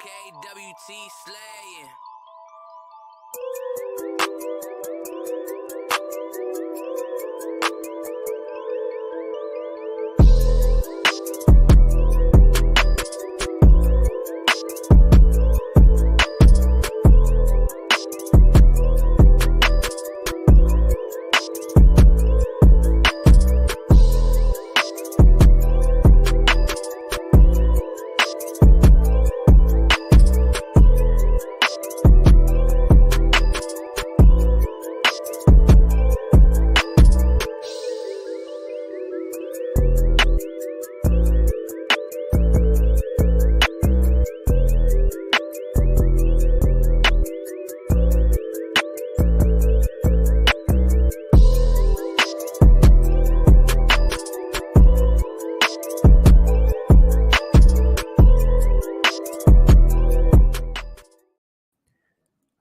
KWT slaying.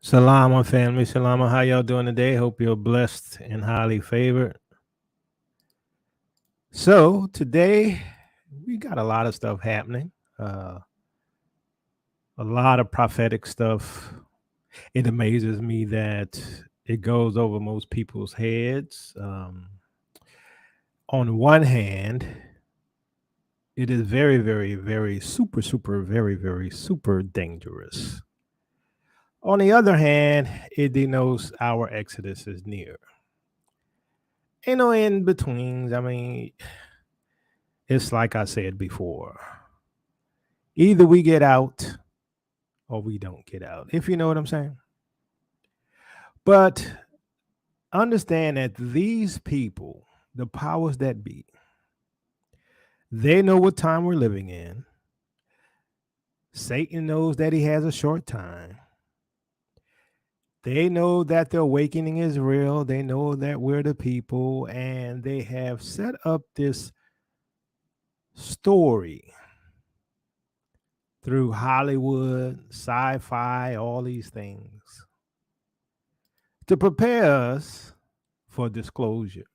Salama family, salama. How y'all doing today? Hope you're blessed and highly favored. So today we got a lot of stuff happening. A lot of prophetic stuff. It amazes me that it goes over most people's heads. On one hand, it is very, very, very super, very, very super dangerous. On the other hand, it denotes our exodus is near. Ain't no in betweens. I mean, it's like I said before. Either we get out or we don't get out, if you know what I'm saying. But understand that these people, the powers that be, they know what time we're living in. Satan knows that he has a short time. They know that the awakening is real. They know that we're the people, and they have set up this story through Hollywood, sci-fi, all these things to prepare us for disclosure.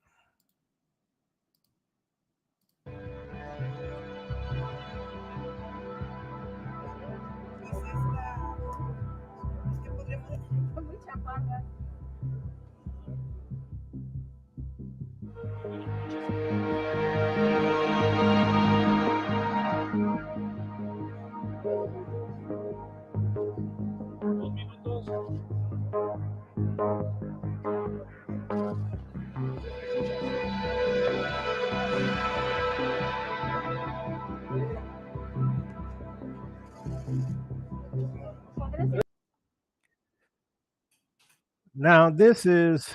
Now, this is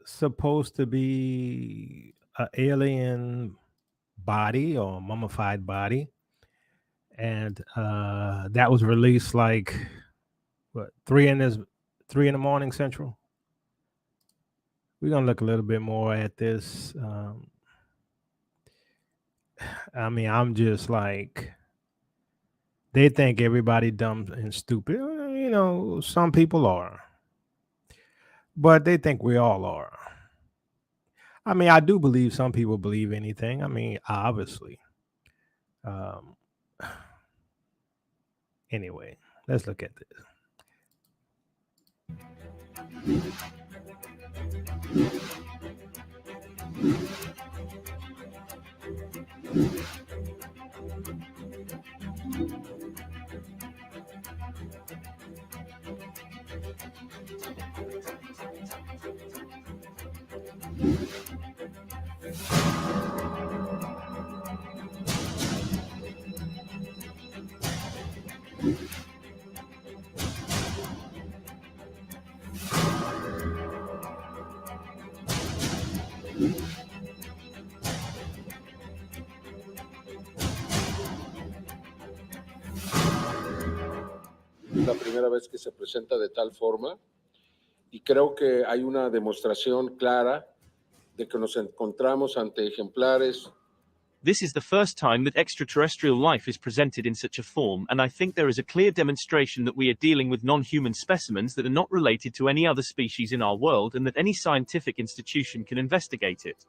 supposed to be an alien body or mummified body. And that was released like what, 3 in the morning Central. We're gonna look a little bit more at this. I mean, I'm just like, they think everybody dumb and stupid. You know, some people are, but they think we all are. I mean, I do believe some people believe anything. I mean, obviously. Anyway, let's look at this. La primera vez que se presenta de tal forma, y creo que hay una demostración clara de que nos encontramos ante ejemplares. This is the first time that extraterrestrial life is presented in such a form, and I think there is a clear demonstration that we are dealing with non-human specimens that are not related to any other species in our world, and that any scientific institution can investigate it.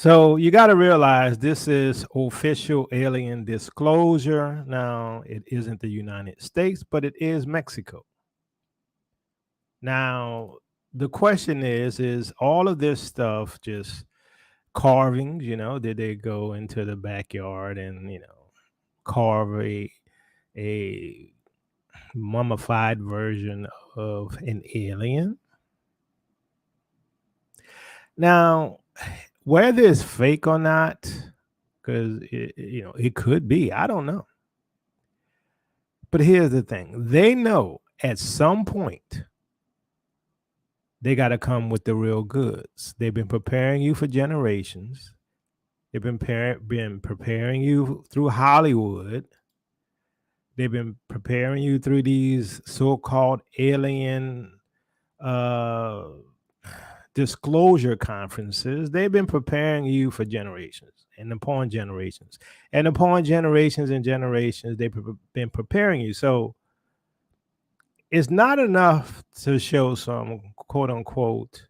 So you got to realize this is official alien disclosure. Now, it isn't the United States, but it is Mexico. Now, the question is all of this stuff just carvings? Did they go into the backyard and, carve a mummified version of an alien? Now, whether it's fake or not, because it could be, I don't know. But here's the thing: they know at some point they got to come with the real goods. They've been preparing you for generations. They've been preparing you through Hollywood. They've been preparing you through these so-called alien uh, disclosure conferences. They've been preparing you for generations and upon generations and upon generations and generations. They've been preparing you. So it's not enough to show some quote unquote,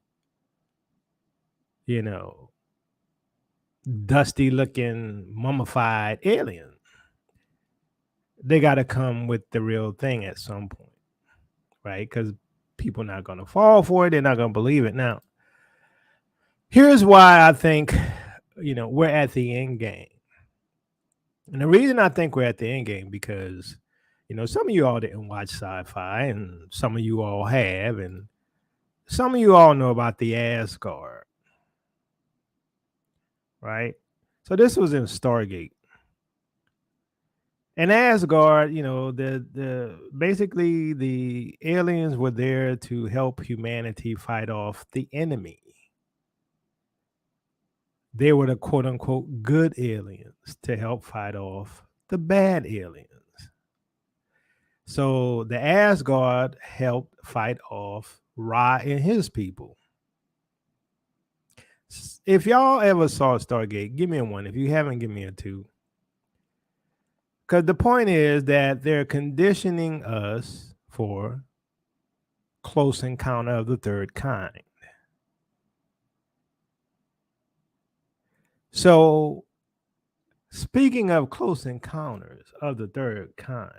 dusty looking mummified alien. They got to come with the real thing at some point, right? Because people are not going to fall for it. They're not going to believe it. Now, here's why I think, we're at the end game. And the reason I think we're at the end game, because, some of you all didn't watch sci-fi and some of you all have, and some of you all know about the Asgard, right? So this was in Stargate. And Asgard, the basically the aliens were there to help humanity fight off the enemy. They were the quote unquote good aliens to help fight off the bad aliens. So the Asgard helped fight off Ra and his people. If y'all ever saw Stargate, give me a 1. If you haven't, give me a 2. Because the point is that they're conditioning us for close encounter of the third kind. So, speaking of close encounters of the third kind,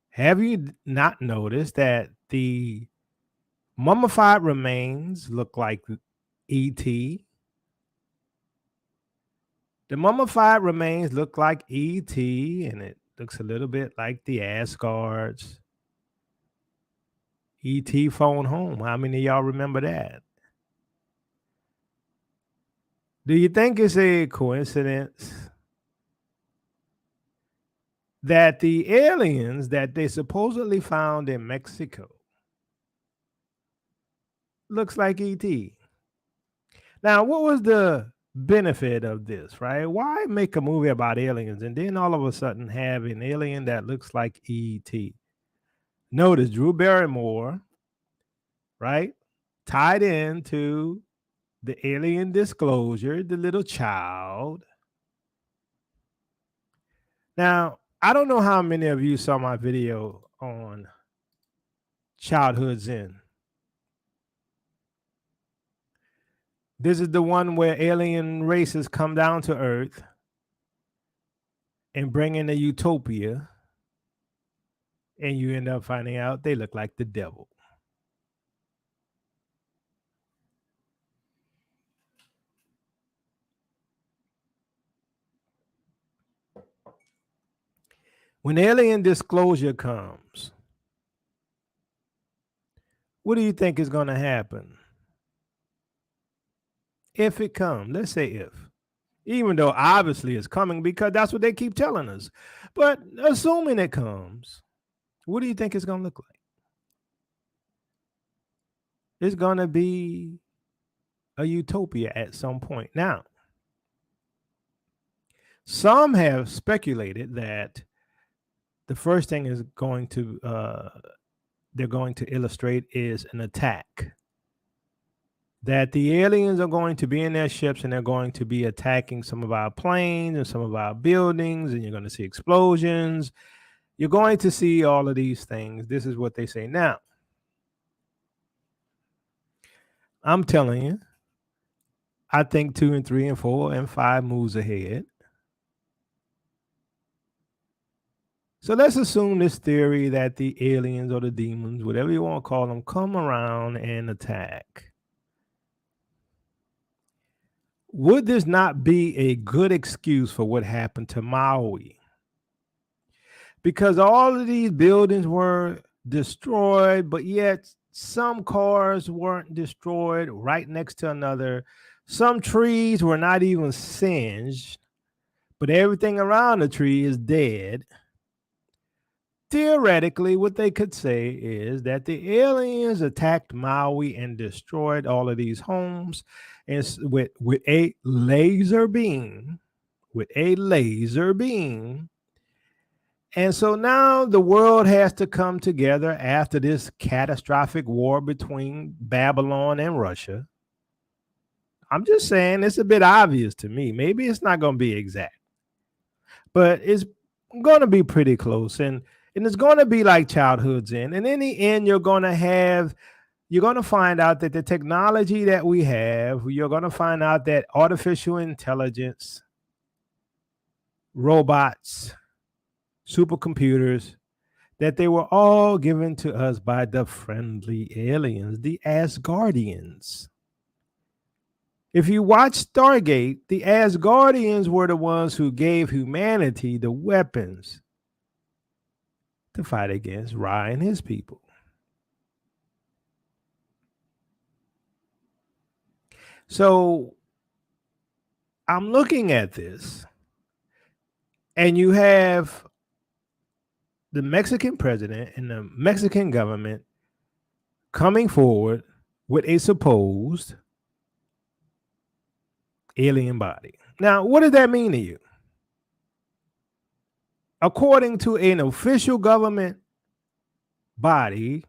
have you not noticed that the mummified remains look like E.T.? The mummified remains look like E.T., and it looks a little bit like the Asgards. E.T. phone home. How many of y'all remember that? Do you think it's a coincidence that the aliens that they supposedly found in Mexico looks like E.T.? Now, what was the benefit of this, right? Why make a movie about aliens and then all of a sudden have an alien that looks like E.T.? Notice Drew Barrymore, right? Tied into the alien disclosure, the little child. Now, I don't know how many of you saw my video on Childhood Zen. This is the one where alien races come down to Earth and bring in a utopia, and you end up finding out they look like the devil. When alien disclosure comes, what do you think is going to happen? If it comes, let's say if, even though obviously it's coming because that's what they keep telling us. But assuming it comes, what do you think it's going to look like? It's going to be a utopia at some point. Now, some have speculated that the first thing is going to they're going to illustrate is an attack. That the aliens are going to be in their ships and they're going to be attacking some of our planes and some of our buildings, and you're going to see explosions. You're going to see all of these things. This is what they say. Now, I'm telling you, I think 2 and 3 and 4 and 5 moves ahead. So let's assume this theory that the aliens or the demons, whatever you want to call them, come around and attack. Would this not be a good excuse for what happened to Maui? Because all of these buildings were destroyed, but yet some cars weren't destroyed right next to another. Some trees were not even singed, but everything around the tree is dead. Theoretically, what they could say is that the aliens attacked Maui and destroyed all of these homes and with a laser beam, And so now the world has to come together after this catastrophic war between Babylon and Russia. I'm just saying it's a bit obvious to me. Maybe it's not going to be exact, but it's going to be pretty close. And it's going to be like childhood's end. And in the end, you're going to find out that the technology that we have, you're going to find out that artificial intelligence, robots, supercomputers, that they were all given to us by the friendly aliens, the Asgardians. If you watch Stargate, the Asgardians were the ones who gave humanity the weapons to fight against Ra and his people. So I'm looking at this, and you have the Mexican president and the Mexican government coming forward with a supposed alien body. Now, what does that mean to you? According to an official government body,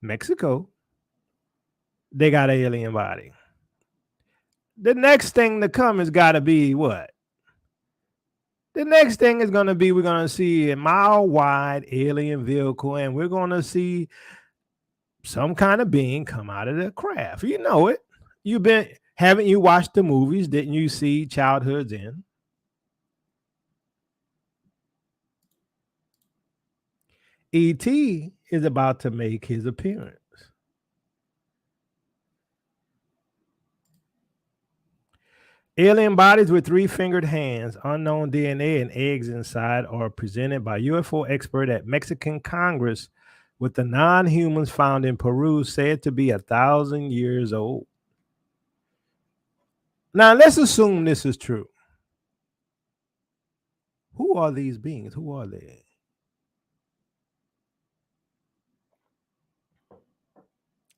Mexico, they got an alien body. The next thing to come has got to be what? The next thing is going to be, we're going to see a mile-wide alien vehicle, and we're going to see some kind of being come out of the craft. You know it. Haven't you watched the movies? Didn't you see Childhood's End? E.T. is about to make his appearance. Alien bodies with 3-fingered hands, unknown DNA, and eggs inside are presented by UFO expert at Mexican Congress with the non-humans found in Peru said to be 1,000 years old. Now, let's assume this is true. Who are these beings? Who are they?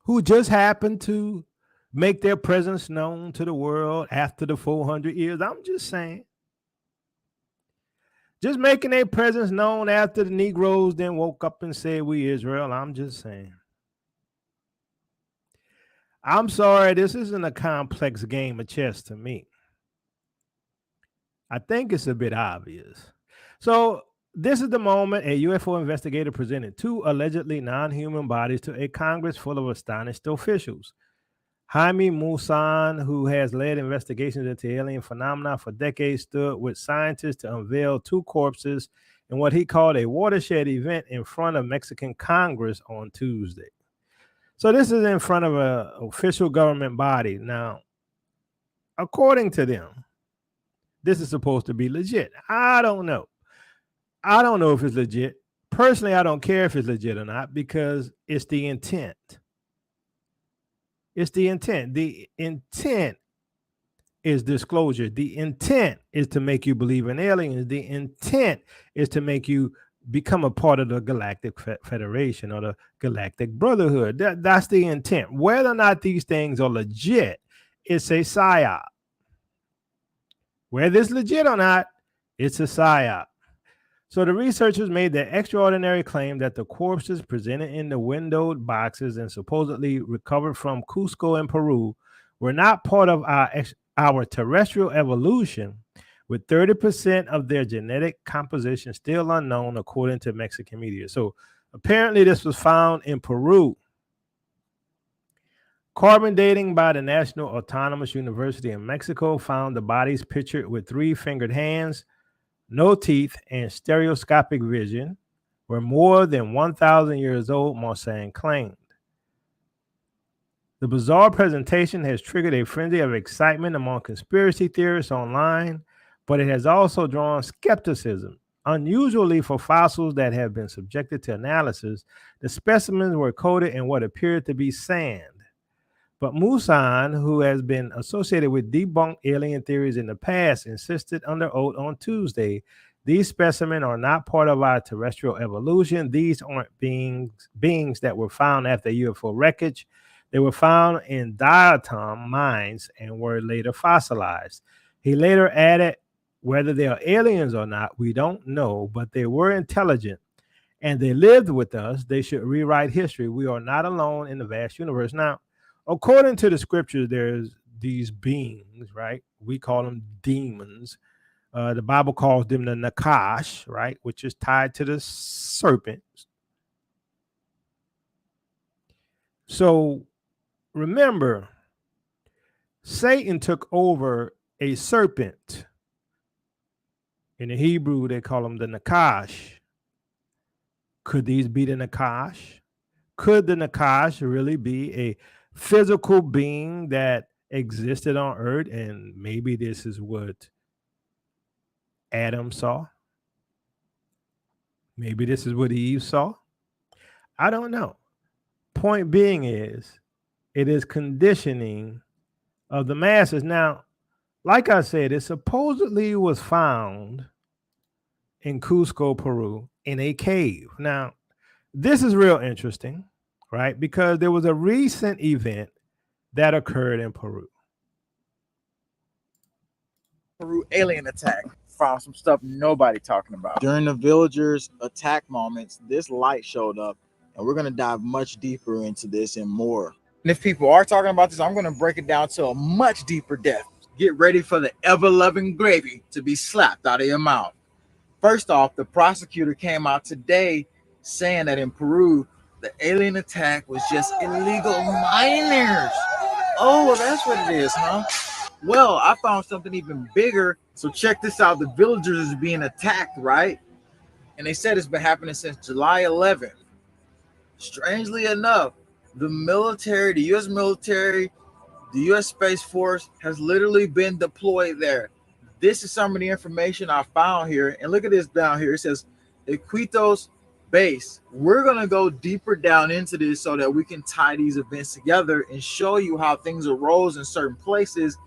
Who just happened to make their presence known to the world after the 400 years? I'm just saying. Just making their presence known after the Negroes then woke up and said, "We Israel." I'm just saying. I'm sorry, this isn't a complex game of chess to me. I think it's a bit obvious. So this is the moment a UFO investigator presented 2 allegedly non-human bodies to a Congress full of astonished officials. Jaime Maussan, who has led investigations into alien phenomena for decades, stood with scientists to unveil 2 corpses in what he called a watershed event in front of Mexican Congress on Tuesday. So this is in front of an official government body. Now, according to them, this is supposed to be legit. I don't know. I don't know if it's legit. Personally, I don't care if it's legit or not because it's the intent. It's the intent. The intent is disclosure. The intent is to make you believe in aliens. The intent is to make you become a part of the Galactic Federation or the Galactic Brotherhood. That's the intent. Whether or not these things are legit, it's a psyop. Whether it's legit or not, it's a psyop. So the researchers made the extraordinary claim that the corpses presented in the windowed boxes and supposedly recovered from Cusco and Peru were not part of our terrestrial evolution, with 30% of their genetic composition still unknown, according to Mexican media. So apparently this was found in Peru. Carbon dating by the National Autonomous University in Mexico found the bodies pictured with 3-fingered hands, no teeth, and stereoscopic vision were more than 1,000 years old, Mossad claimed. The bizarre presentation has triggered a frenzy of excitement among conspiracy theorists online, but it has also drawn skepticism. Unusually for fossils that have been subjected to analysis, the specimens were coated in what appeared to be sand. But Musan, who has been associated with debunked alien theories in the past, insisted under oath on Tuesday, these specimens are not part of our terrestrial evolution. These aren't beings that were found after UFO wreckage. They were found in diatom mines and were later fossilized. He later added, whether they are aliens or not, we don't know, but they were intelligent and they lived with us. They should rewrite history. We are not alone in the vast universe. Now, according to the scriptures, there's these beings, right? We call them demons. The Bible calls them the Nakash, right? Which is tied to the serpent. So remember, Satan took over a serpent. In the Hebrew, they call them the Nakash. Could these be the Nakash? Could the Nakash really be a physical being that existed on earth, and maybe this is what Adam saw? Maybe this is what Eve saw? I don't know. Point being is, it is conditioning of the masses. Now, like I said, it supposedly was found in Cusco, Peru, in a cave. Now, this is real interesting, right? Because there was a recent event that occurred in Peru. Peru alien attack. Found some stuff nobody talking about. During the villagers' attack moments, this light showed up, and we're going to dive much deeper into this and more. And if people are talking about this, I'm going to break it down to a much deeper depth. Get ready for the ever-loving gravy to be slapped out of your mouth. First off, the prosecutor came out today saying that in Peru, the alien attack was just illegal miners. Oh, that's what it is, huh? Well, I found something even bigger. So check this out. The villagers is being attacked, right? And they said it's been happening since July 11th. Strangely enough, the military, the U.S. military, the U.S. Space Force has literally been deployed there. This is some of the information I found here. And look at this down here. It says Iquitos base. We're going to go deeper down into this so that we can tie these events together and show you how things arose in certain places.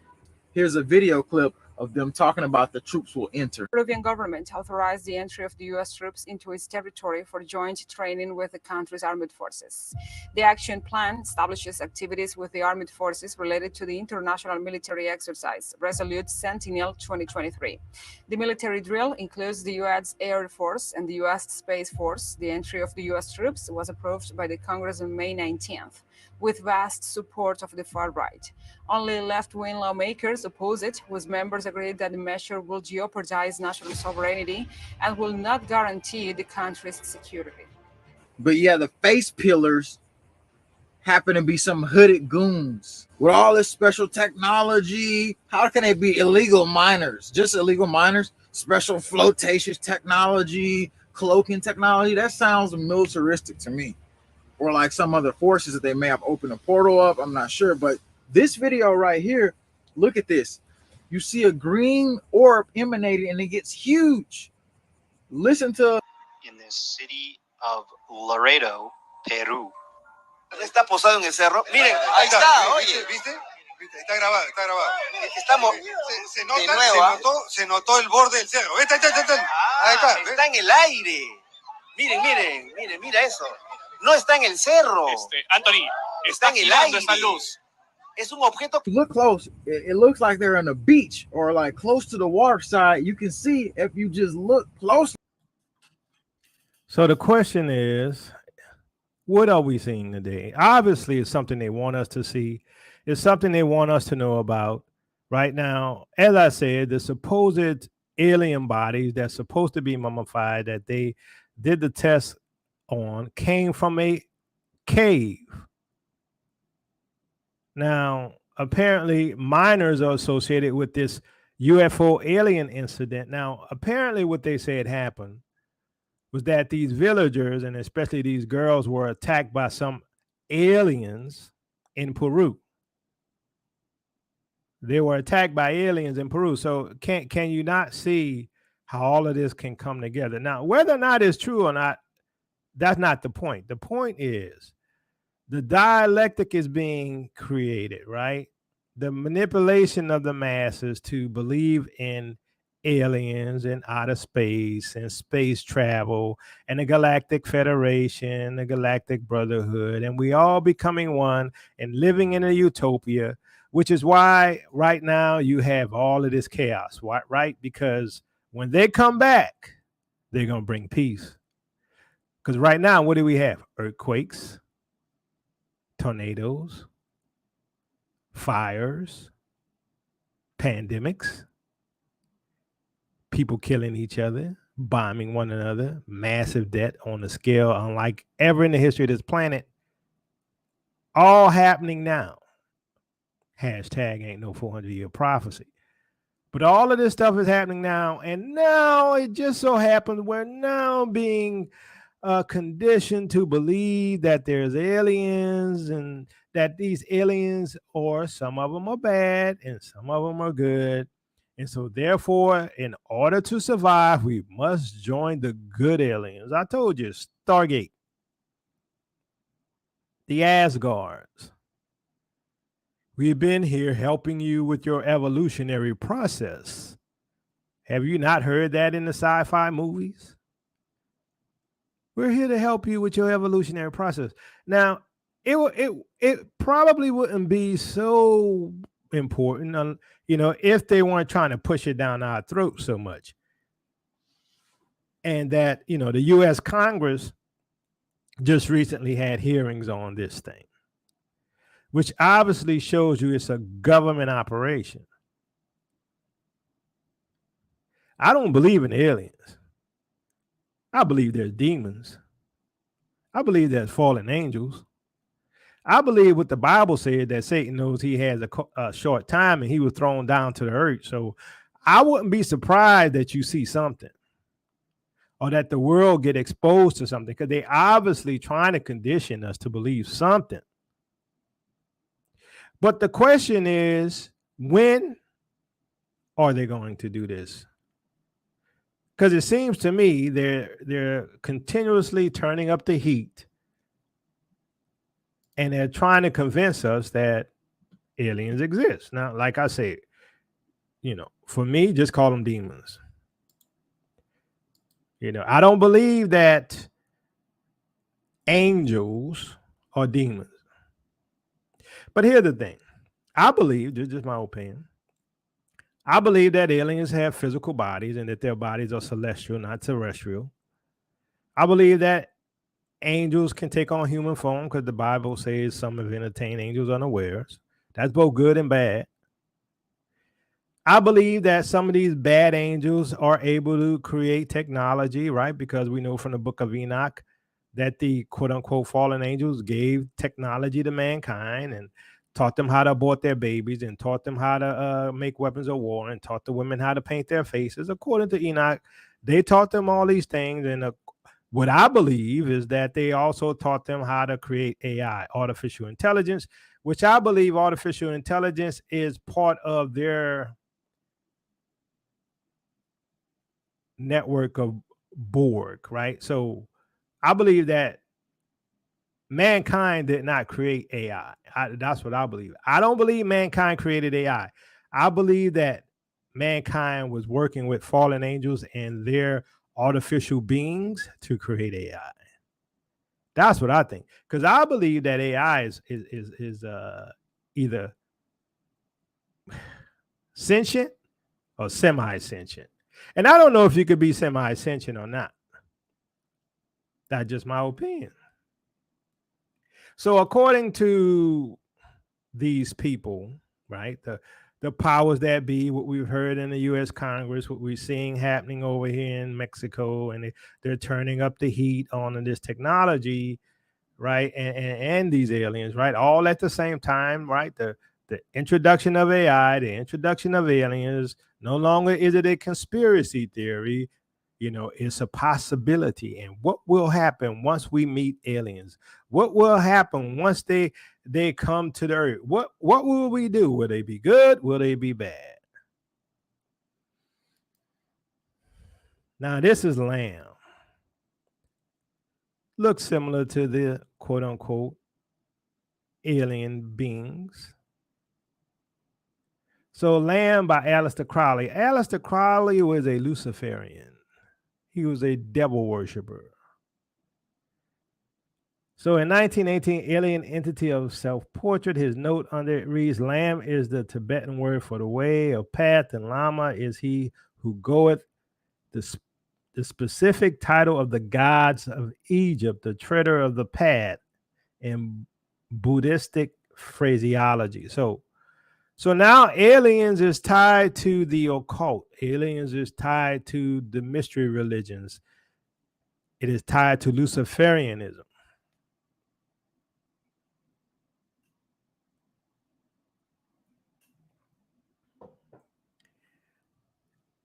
Here's a video clip of them talking about the troops will enter. Peruvian government authorized the entry of the U.S. troops into its territory for joint training with the country's armed forces. The action plan establishes activities with the armed forces related to the international military exercise, Resolute Sentinel 2023. The military drill includes the U.S. Air Force and the U.S. Space Force. The entry of the U.S. troops was approved by the Congress on May 19th. With vast support of the far right. Only left-wing lawmakers oppose it, whose members agreed that the measure will jeopardize national sovereignty and will not guarantee the country's security. But yeah, the face peelers happen to be some hooded goons with all this special technology. How can they be illegal miners? Just illegal miners? Special flotation technology, cloaking technology? That sounds militaristic to me. Or like some other forces that they may have opened a portal up. I'm not sure. But this video right here, look at this. You see a green orb emanating and it gets huge. Listen to. In the city of Laredo, Peru. Está posado en el cerro. Miren, ahí está, oye. ¿Viste? Está grabado, está grabado. Estamos. Se notó el borde del cerro. Ahí está. Está en el aire. Miren, mira eso. No está en el cerro. Anthony, está en el aire. Esa luz. Es un objeto. Look close. It looks like they're on a beach or like close to the water side. You can see if you just look close. So the question is, what are we seeing today? Obviously, it's something they want us to see. It's something they want us to know about. Right now, as I said, the supposed alien bodies that's supposed to be mummified that they did the test on came from a cave. Now, apparently, minors are associated with this UFO alien incident. Now, apparently, what they said happened was that these villagers, and especially these girls, were attacked by some aliens in Peru. They were attacked by aliens in Peru. So can you not see how all of this can come together? Now, whether or not it's true or not, that's not the point. The point is the dialectic is being created, right? The manipulation of the masses to believe in aliens and outer space and space travel and the Galactic Federation, the Galactic Brotherhood, and we all becoming one and living in a utopia, which is why right now you have all of this chaos, right? Because when they come back, they're going to bring peace. Because right now, what do we have? Earthquakes, tornadoes, fires, pandemics, people killing each other, bombing one another, massive debt on a scale unlike ever in the history of this planet, all happening now. Hashtag ain't no 400-year prophecy. But all of this stuff is happening now, and now it just so happens we're now being conditioned to believe that there's aliens and that these aliens, or some of them are bad and some of them are good. And so therefore, in order to survive, we must join the good aliens. I told you, Stargate, the Asgardians. We've been here helping you with your evolutionary process. Have you not heard that in the sci-fi movies? We're here to help you with your evolutionary process. Now, it probably wouldn't be so important, if they weren't trying to push it down our throat so much. And that, the U.S. Congress just recently had hearings on this thing, which obviously shows you it's a government operation. I don't believe in aliens. I believe there's demons. I believe there's fallen angels. I believe what the Bible said, that Satan knows he has a short time and he was thrown down to the earth. So I wouldn't be surprised that you see something or that the world get exposed to something, because they obviously trying to condition us to believe something. But the question is, when are they going to do this? Because it seems to me they're continuously turning up the heat, and they're trying to convince us that aliens exist. Now, like I said, for me, just call them demons. I don't believe that angels are demons. But here's the thing. I believe, just my opinion, I believe that aliens have physical bodies and that their bodies are celestial, not terrestrial. I believe that angels can take on human form because the Bible says some have entertained angels unawares. That's both good and bad. I believe that some of these bad angels are able to create technology, right? Because we know from the book of Enoch that the quote unquote fallen angels gave technology to mankind and taught them how to abort their babies and taught them how to make weapons of war and taught the women how to paint their faces. According to Enoch, they taught them all these things. And what I believe is that they also taught them how to create AI, artificial intelligence, which I believe artificial intelligence is part of their network of Borg, right? So I believe that mankind did not create AI. That's what I believe. I don't believe mankind created AI. I believe that mankind was working with fallen angels and their artificial beings to create AI. That's what I think. Because I believe that AI is either sentient or semi-sentient. And I don't know if you could be semi-sentient or not. That's just my opinion. So according to these people, right, the powers that be, what we've heard in the U.S. Congress, what we're seeing happening over here in Mexico, and they're turning up the heat on this technology, right? And these aliens, right? All at the same time, right? The introduction of AI, the introduction of aliens. No longer is it a conspiracy theory. It's a possibility. And what will happen once we meet aliens? What will happen once they come to the earth? What will we do? Will they be good? Will they be bad? Now, this is Lamb. Looks similar to the quote unquote alien beings. So, Lamb by Aleister Crowley. Aleister Crowley was a Luciferian. He was a devil worshiper. So in 1918, Alien Entity of Self-Portrait, his note under it reads, Lamb is the Tibetan word for the way of path, and Lama is he who goeth, the specific title of the gods of Egypt, the treader of the path in Buddhistic phraseology. So now aliens is tied to the occult. Aliens is tied to the mystery religions. It is tied to Luciferianism.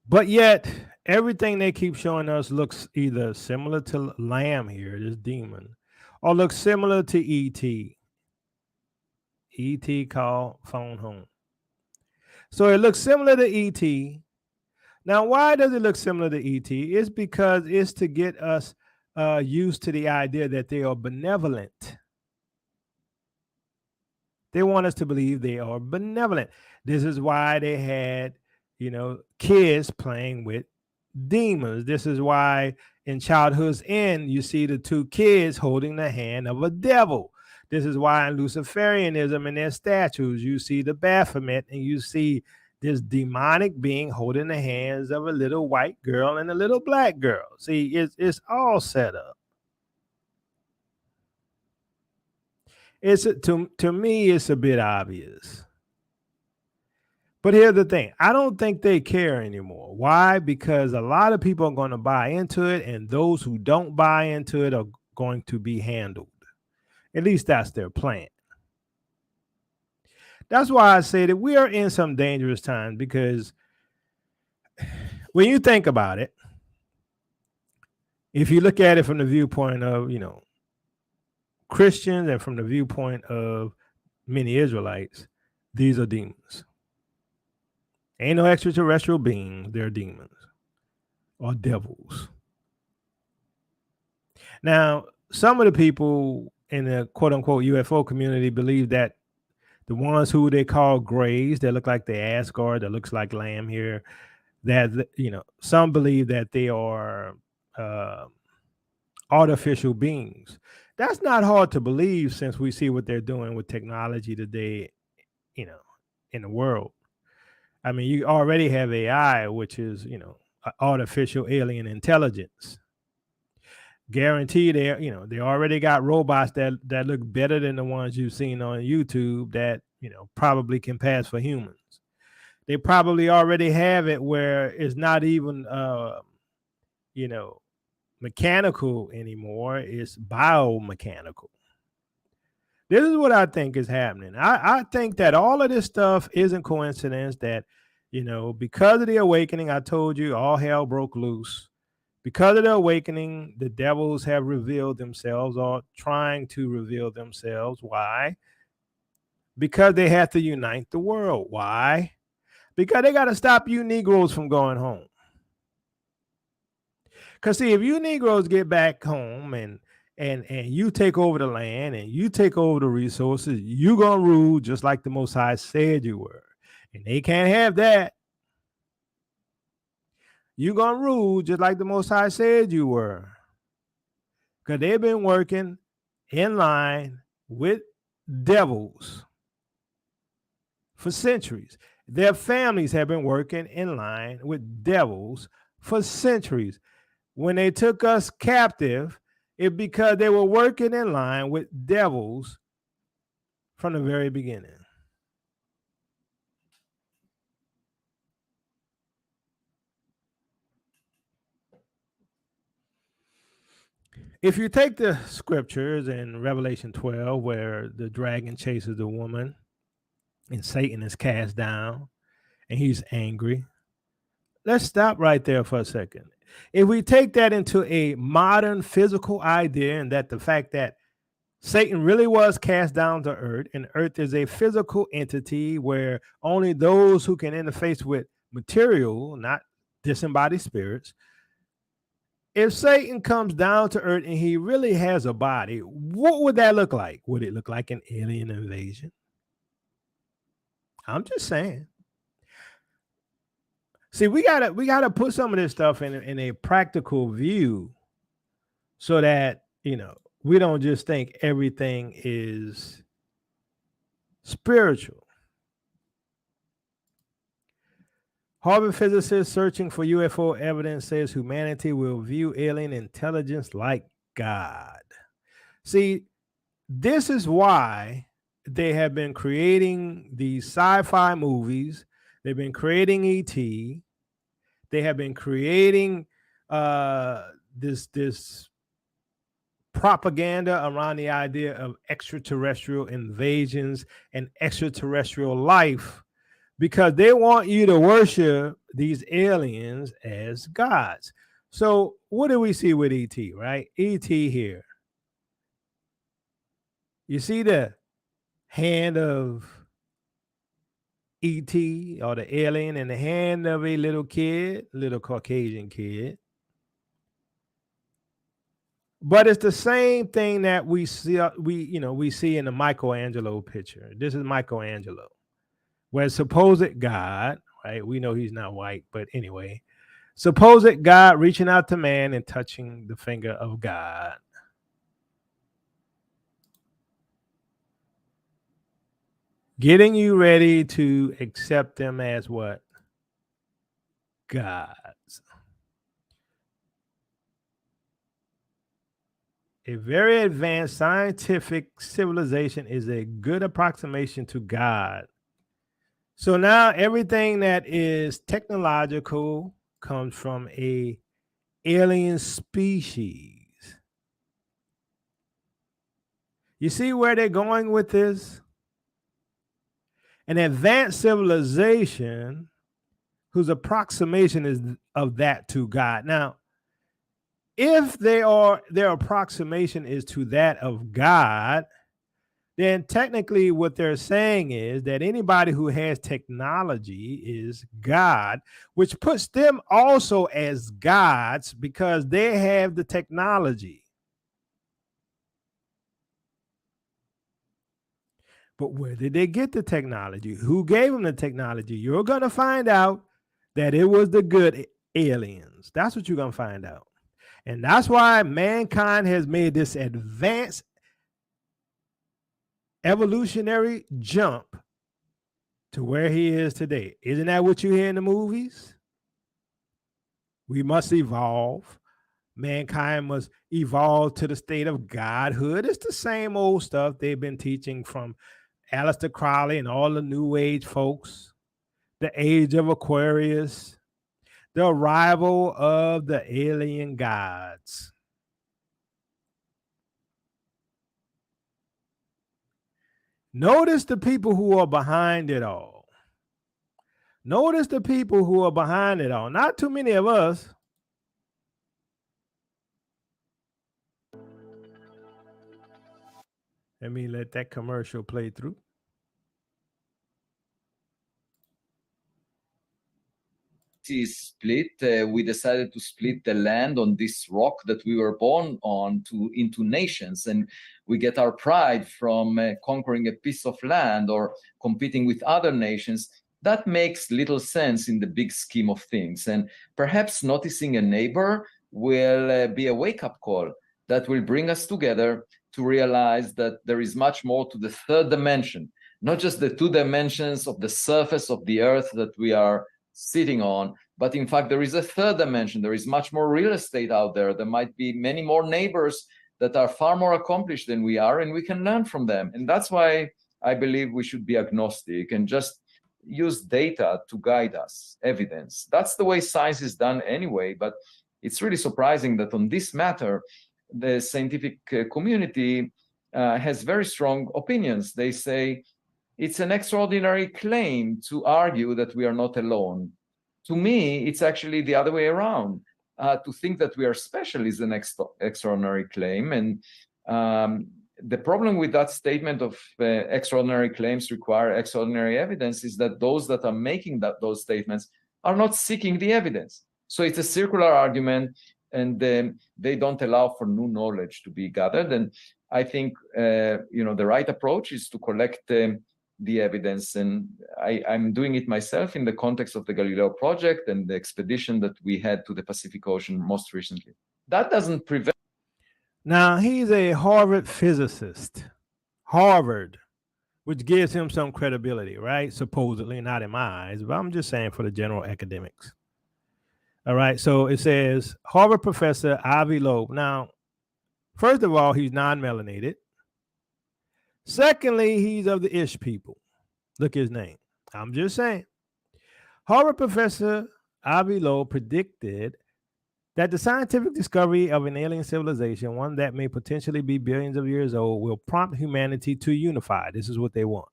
But yet, everything they keep showing us looks either similar to Lamb here, this demon, or looks similar to E.T. E.T. called Phone Home. So it looks similar to E.T. Now, why does it look similar to E.T.? It's because it's to get us used to the idea that they are benevolent. They want us to believe they are benevolent. This is why they had, kids playing with demons. This is why in Childhood's End, you see the two kids holding the hand of a devil. This is why in Luciferianism and their statues, you see the Baphomet and you see this demonic being holding the hands of a little white girl and a little black girl. See, it's all set up. To me, it's a bit obvious. But here's the thing. I don't think they care anymore. Why? Because a lot of people are going to buy into it, and those who don't buy into it are going to be handled. At least that's their plan. That's why I say that we are in some dangerous times, because when you think about it, if you look at it from the viewpoint of, Christians and from the viewpoint of many Israelites, these are demons. Ain't no extraterrestrial beings, they're demons or devils. Now, some of the people in the quote unquote UFO community believe that the ones who they call grays, that look like the Asgard, that looks like Lamb here, that, some believe that they are artificial beings. That's not hard to believe, since we see what they're doing with technology today, in the world. I mean, you already have AI, which is, artificial alien intelligence. Guarantee they already got robots that look better than the ones you've seen on YouTube that, probably can pass for humans. They probably already have it where it's not even, mechanical anymore. It's biomechanical. This is what I think is happening. I think that all of this stuff isn't coincidence, that, because of the awakening, I told you all hell broke loose. Because of the awakening, the devils have revealed themselves, or trying to reveal themselves. Why? Because they have to unite the world. Why? Because they got to stop you Negroes from going home. Because see, if you Negroes get back home and you take over the land and you take over the resources, you're going to rule just like the Most High said you were. And they can't have that. You're going to rule just like the Most High said you were. Because they've been working in line with devils for centuries. Their families have been working in line with devils for centuries. When they took us captive, it's because they were working in line with devils from the very beginning. If you take the scriptures in Revelation 12, where the dragon chases the woman and Satan is cast down and he's angry, let's stop right there for a second. If we take that into a modern physical idea, and that the fact that Satan really was cast down to earth, and earth is a physical entity where only those who can interface with material, not disembodied spirits. If Satan comes down to earth and he really has a body, what would that look like? Would it look like an alien invasion? I'm just saying. See, we gotta put some of this stuff in a practical view, so that we don't just think everything is spiritual. Harvard physicist searching for UFO evidence says humanity will view alien intelligence like God. See, this is why they have been creating these sci-fi movies. They've been creating ET. They have been creating this propaganda around the idea of extraterrestrial invasions and extraterrestrial life, because they want you to worship these aliens as gods. So what do we see with ET, right? ET here. You see the hand of ET, or the alien, in the hand of a little kid, little Caucasian kid. But it's the same thing that we see in the Michelangelo picture. This is Michelangelo, where supposed God, right? We know he's not white, but anyway, supposed God reaching out to man and touching the finger of God. Getting you ready to accept them as what? Gods. A very advanced scientific civilization is a good approximation to God. So now everything that is technological comes from a alien species. You see where they're going with this? An advanced civilization whose approximation is of that to God. Now, if their approximation is to that of God, then technically what they're saying is that anybody who has technology is God, which puts them also as gods because they have the technology. But where did they get the technology? Who gave them the technology? You're going to find out that it was the good aliens. That's what you're going to find out. And that's why mankind has made this advanced evolutionary jump to where he is today. Isn't that what you hear in the movies? We must evolve. Mankind must evolve to the state of godhood. It's the same old stuff they've been teaching from Aleister Crowley and all the New Age folks. The age of Aquarius. The arrival of the alien gods. Notice the people who are behind it all. Notice the people who are behind it all. Not too many of us. Let me let that commercial play through. Split, we decided to split the land on this rock that we were born on into nations, and we get our pride from conquering a piece of land or competing with other nations. That makes little sense in the big scheme of things, and perhaps noticing a neighbor will be a wake-up call that will bring us together to realize that there is much more to the third dimension, not just the two dimensions of the surface of the earth that we are sitting on, but in fact there is a third dimension. There is much more real estate out there. There might be many more neighbors that are far more accomplished than we are, and we can learn from them. And that's why I believe we should be agnostic and just use data to guide us, evidence. That's the way science is done anyway, but it's really surprising that on this matter the scientific community has very strong opinions. They say it's an extraordinary claim to argue that we are not alone. To me, it's actually the other way around. To think that we are special is an extraordinary claim. And the problem with that statement of extraordinary claims require extraordinary evidence is that those that are making those statements are not seeking the evidence. So it's a circular argument, and they don't allow for new knowledge to be gathered. And I think the right approach is to collect the evidence, and I'm doing it myself in the context of the Galileo project and the expedition that we had to the Pacific Ocean most recently. That doesn't prevent. Now, he's a Harvard physicist, Harvard, which gives him some credibility, right? Supposedly, not in my eyes, but I'm just saying for the general academics. All right, so it says Harvard professor Avi Loeb. Now, first of all, he's non-melanated. Secondly, he's of the Ish people. Look at his name. I'm just saying. Harvard professor Avi Loeb predicted that the scientific discovery of an alien civilization, one that may potentially be billions of years old, will prompt humanity to unify. This is what they want.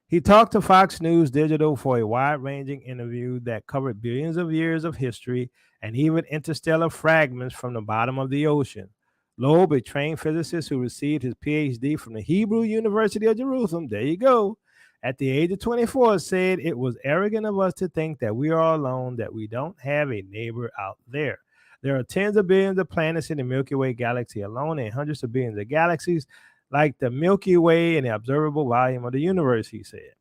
He talked to Fox News Digital for a wide-ranging interview that covered billions of years of history and even interstellar fragments from the bottom of the ocean. Loeb, a trained physicist who received his PhD from the Hebrew University of Jerusalem, there you go, at the age of 24, said it was arrogant of us to think that we are alone, that we don't have a neighbor out there. There are tens of billions of planets in the Milky Way galaxy alone and hundreds of billions of galaxies like the Milky Way and the observable volume of the universe, he said.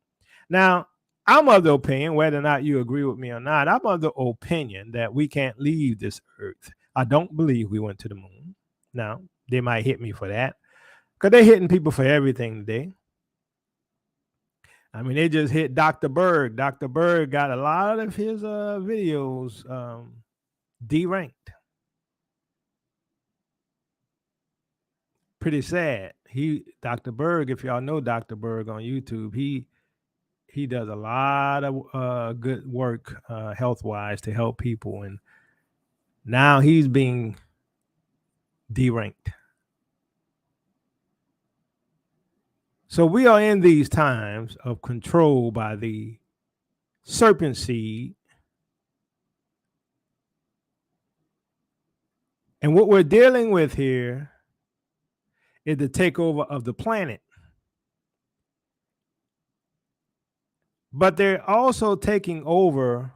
Now, I'm of the opinion, whether or not you agree with me or not, I'm of the opinion that we can't leave this earth. I don't believe we went to the moon. Now, they might hit me for that because they're hitting people for everything today. I mean, they just hit Dr. Berg. Dr. Berg got a lot of his videos deranked. Pretty sad. Dr. Berg, if y'all know Dr. Berg on YouTube, he does a lot of good work health-wise to help people, and now he's being deranked. So we are in these times of control by the serpent seed. And what we're dealing with here is the takeover of the planet. But they're also taking over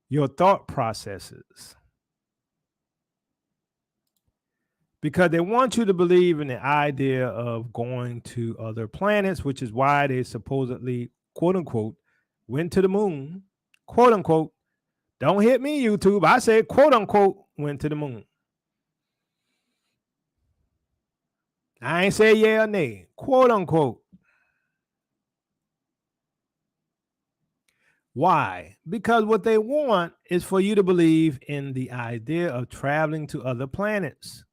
your thought processes, because they want you to believe in the idea of going to other planets, which is why they supposedly, quote unquote, went to the moon, quote unquote. Don't hit me, YouTube. I said, quote unquote, went to the moon. I ain't say yeah or nay, quote unquote. Why? Because what they want is for you to believe in the idea of traveling to other planets.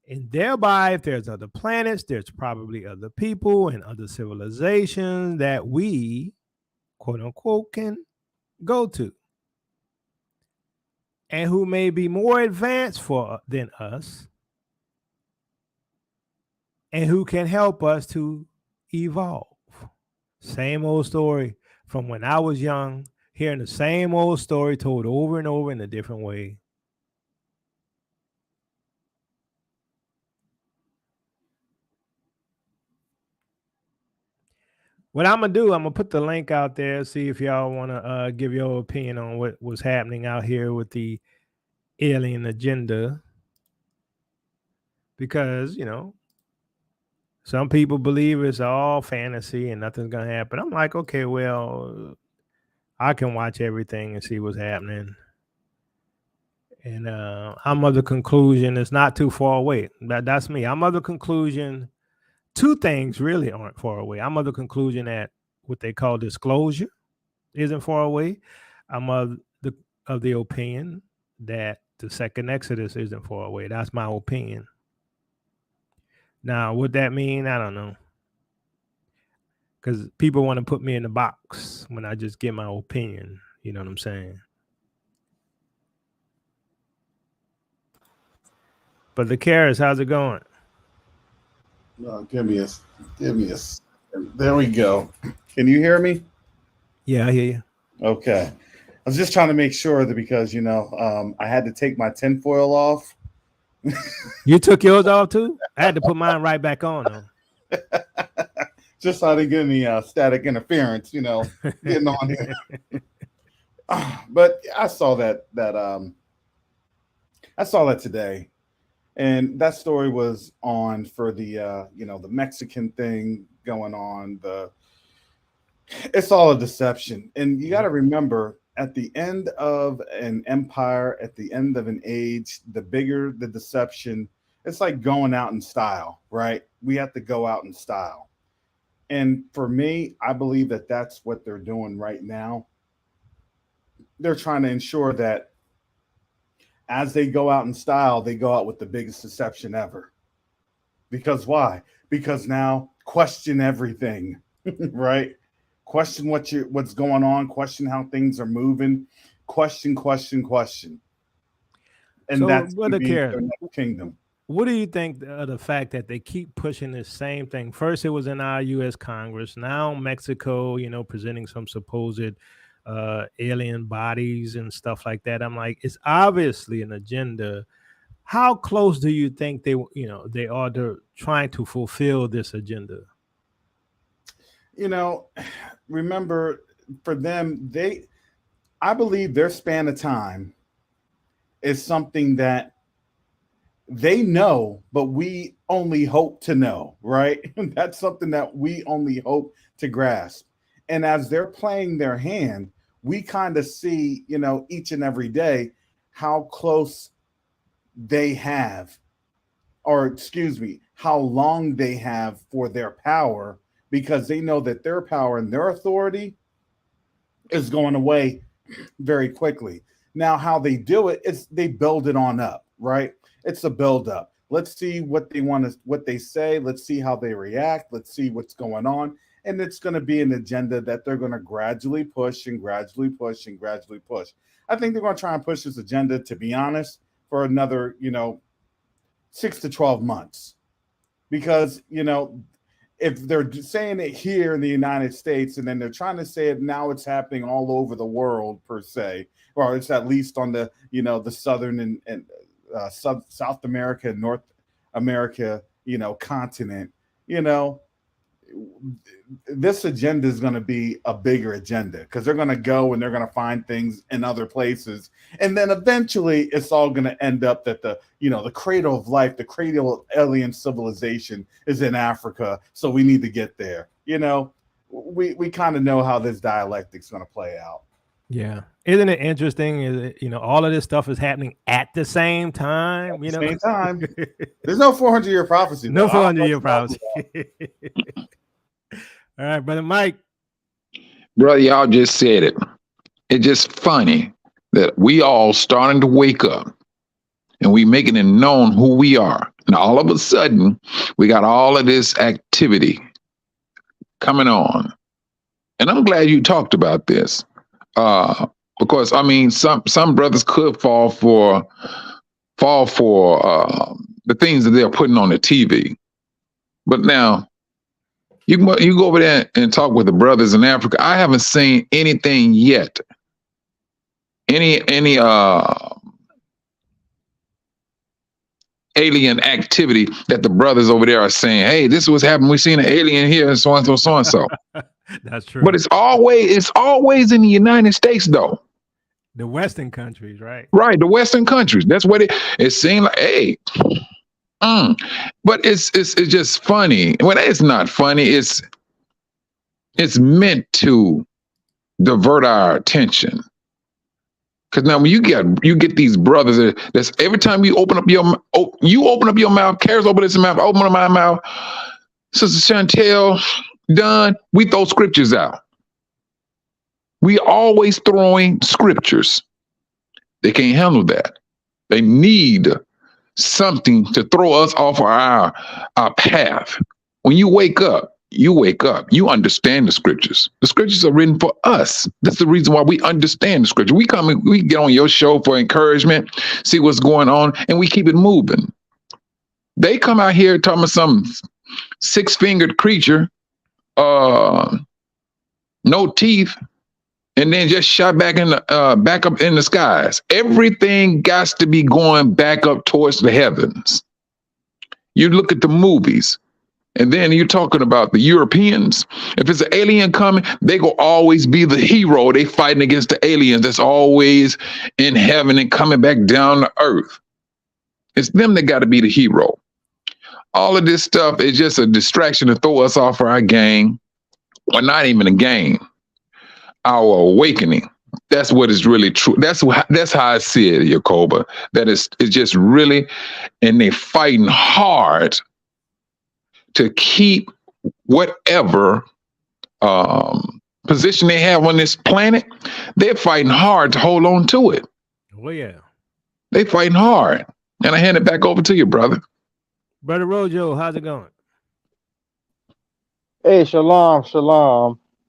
And thereby, if there's other planets, there's probably other people and other civilizations that we, quote unquote, can go to. And who may be more advanced than us. And who can help us to evolve. Same old story from when I was young, hearing the same old story told over and over in a different way. What I'm going to do, I'm going to put the link out there, see if y'all want to give your opinion on what was happening out here with the alien agenda. Because, some people believe it's all fantasy and nothing's going to happen. I'm like, okay, well, I can watch everything and see what's happening. And I'm of the conclusion it's not too far away. That's me. I'm of the conclusion two things really aren't far away. I'm of the conclusion that what they call disclosure isn't far away. I'm of the opinion that the second Exodus isn't far away. That's my opinion. Now, what that mean, I don't know. Because people want to put me in the box when I just give my opinion. You know what I'm saying? Brother Karras, how's it going? Give me a. There we go. Can you hear me? Yeah, I hear you. Okay. I was just trying to make sure that because I had to take my tinfoil off. You took yours off too? I had to put mine right back on though. Just so I didn't get any static interference, getting on here. But I saw that today, and that story was on for the the Mexican thing going on. It's all a deception, and you got to remember, at the end of an empire, at the end of an age, the bigger the deception. It's like going out in style, right? We have to go out in style. And for me, I believe that that's what they're doing right now. They're trying to ensure that as they go out in style, they go out with the biggest deception ever. Because why? Because now question everything, right? Question what's going on, question how things are moving, question. And So, that's Brother going to be Karras, their next kingdom. what do you think of the fact that they keep pushing this same thing? First, it was in our U.S. Congress. Now, Mexico, presenting some supposed alien bodies and stuff like that. I'm like, it's obviously an agenda. How close do you think they are to trying to fulfill this agenda? Remember, for them, I believe their span of time is something that they know, but we only hope to know, right? That's something that we only hope to grasp. And as they're playing their hand, we kind of see, each and every day how close they have, or excuse me, how long they have for their power, because they know that their power and their authority is going away very quickly. Now, how they do it is they build it on up, right? It's a build up. Let's see what they say. Let's see how they react. Let's see what's going on. And it's going to be an agenda that they're going to gradually push and gradually push and gradually push. I think they're going to try and push this agenda, to be honest, for another, 6 to 12 months. Because, if they're saying it here in the United States and then they're trying to say it now, it's happening all over the world per se, or it's at least on the, the southern and South America, North America, continent, this agenda is going to be a bigger agenda because they're going to go and they're going to find things in other places. And then eventually it's all going to end up that the cradle of life, the cradle of alien civilization is in Africa. So we need to get there. We kind of know how this dialectic's going to play out. Yeah. Isn't it interesting? Is it, all of this stuff is happening at the same time? At the same time. There's no 400-year prophecy. No 400-year prophecy. All right, Brother Mike. Brother, y'all just said it. It's just funny that we all starting to wake up and we making it known who we are. And all of a sudden, we got all of this activity coming on. And I'm glad you talked about this. Because some brothers could fall for the things that they're putting on the TV. But now you go over there and talk with the brothers in Africa. I haven't seen anything yet. Any alien activity that the brothers over there are saying, hey, this is what's happening. We've seen an alien here and so and so, so and so. That's true. But it's always in the United States, though. The Western countries, right? Right, the Western countries. That's what it seemed like. Hey, but it's just funny. When it's not funny, it's meant to divert our attention. Because now when you get these brothers that's every time you open up your mouth, Karras open his mouth, open up my mouth, Sister Chantel, Don, we throw scriptures out. We always throwing scriptures. They can't handle that. They need something to throw us off our path. When you wake up, you understand the scriptures. The scriptures are written for us. That's the reason why we understand the scripture. We get on your show for encouragement, see what's going on, and we keep it moving. They come out here talking about some 6-fingered creature, no teeth, and then just shot back back up in the skies. Everything got to be going back up towards the heavens. You look at the movies, and then you're talking about the Europeans. If it's an alien coming, they go always be the hero. They fighting against the aliens that's always in heaven and coming back down to earth. It's them that got to be the hero. All of this stuff is just a distraction to throw us off our game. Well, not even a game. Our awakening. That's what is really true. That's how I see it, Yakoba. That it's just really, and they fighting hard to keep whatever position they have on this planet. They're fighting hard to hold on to it. Oh yeah, they fighting hard. And I hand it back over to you, brother. Brother Rojo, how's it going? Hey, shalom,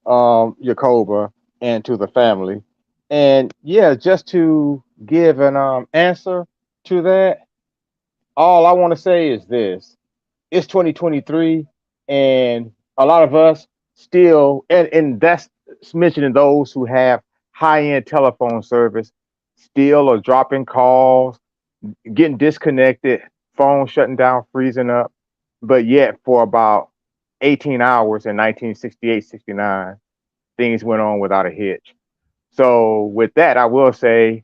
Yakoba, and to the family. And yeah, just to give an answer to that, all I want to say is this. It's 2023, and a lot of us still, and that's mentioning those who have high-end telephone service, still are dropping calls, getting disconnected, phone shutting down, freezing up. But yet for about 18 hours in 1968, 69, things went on without a hitch. So with that, I will say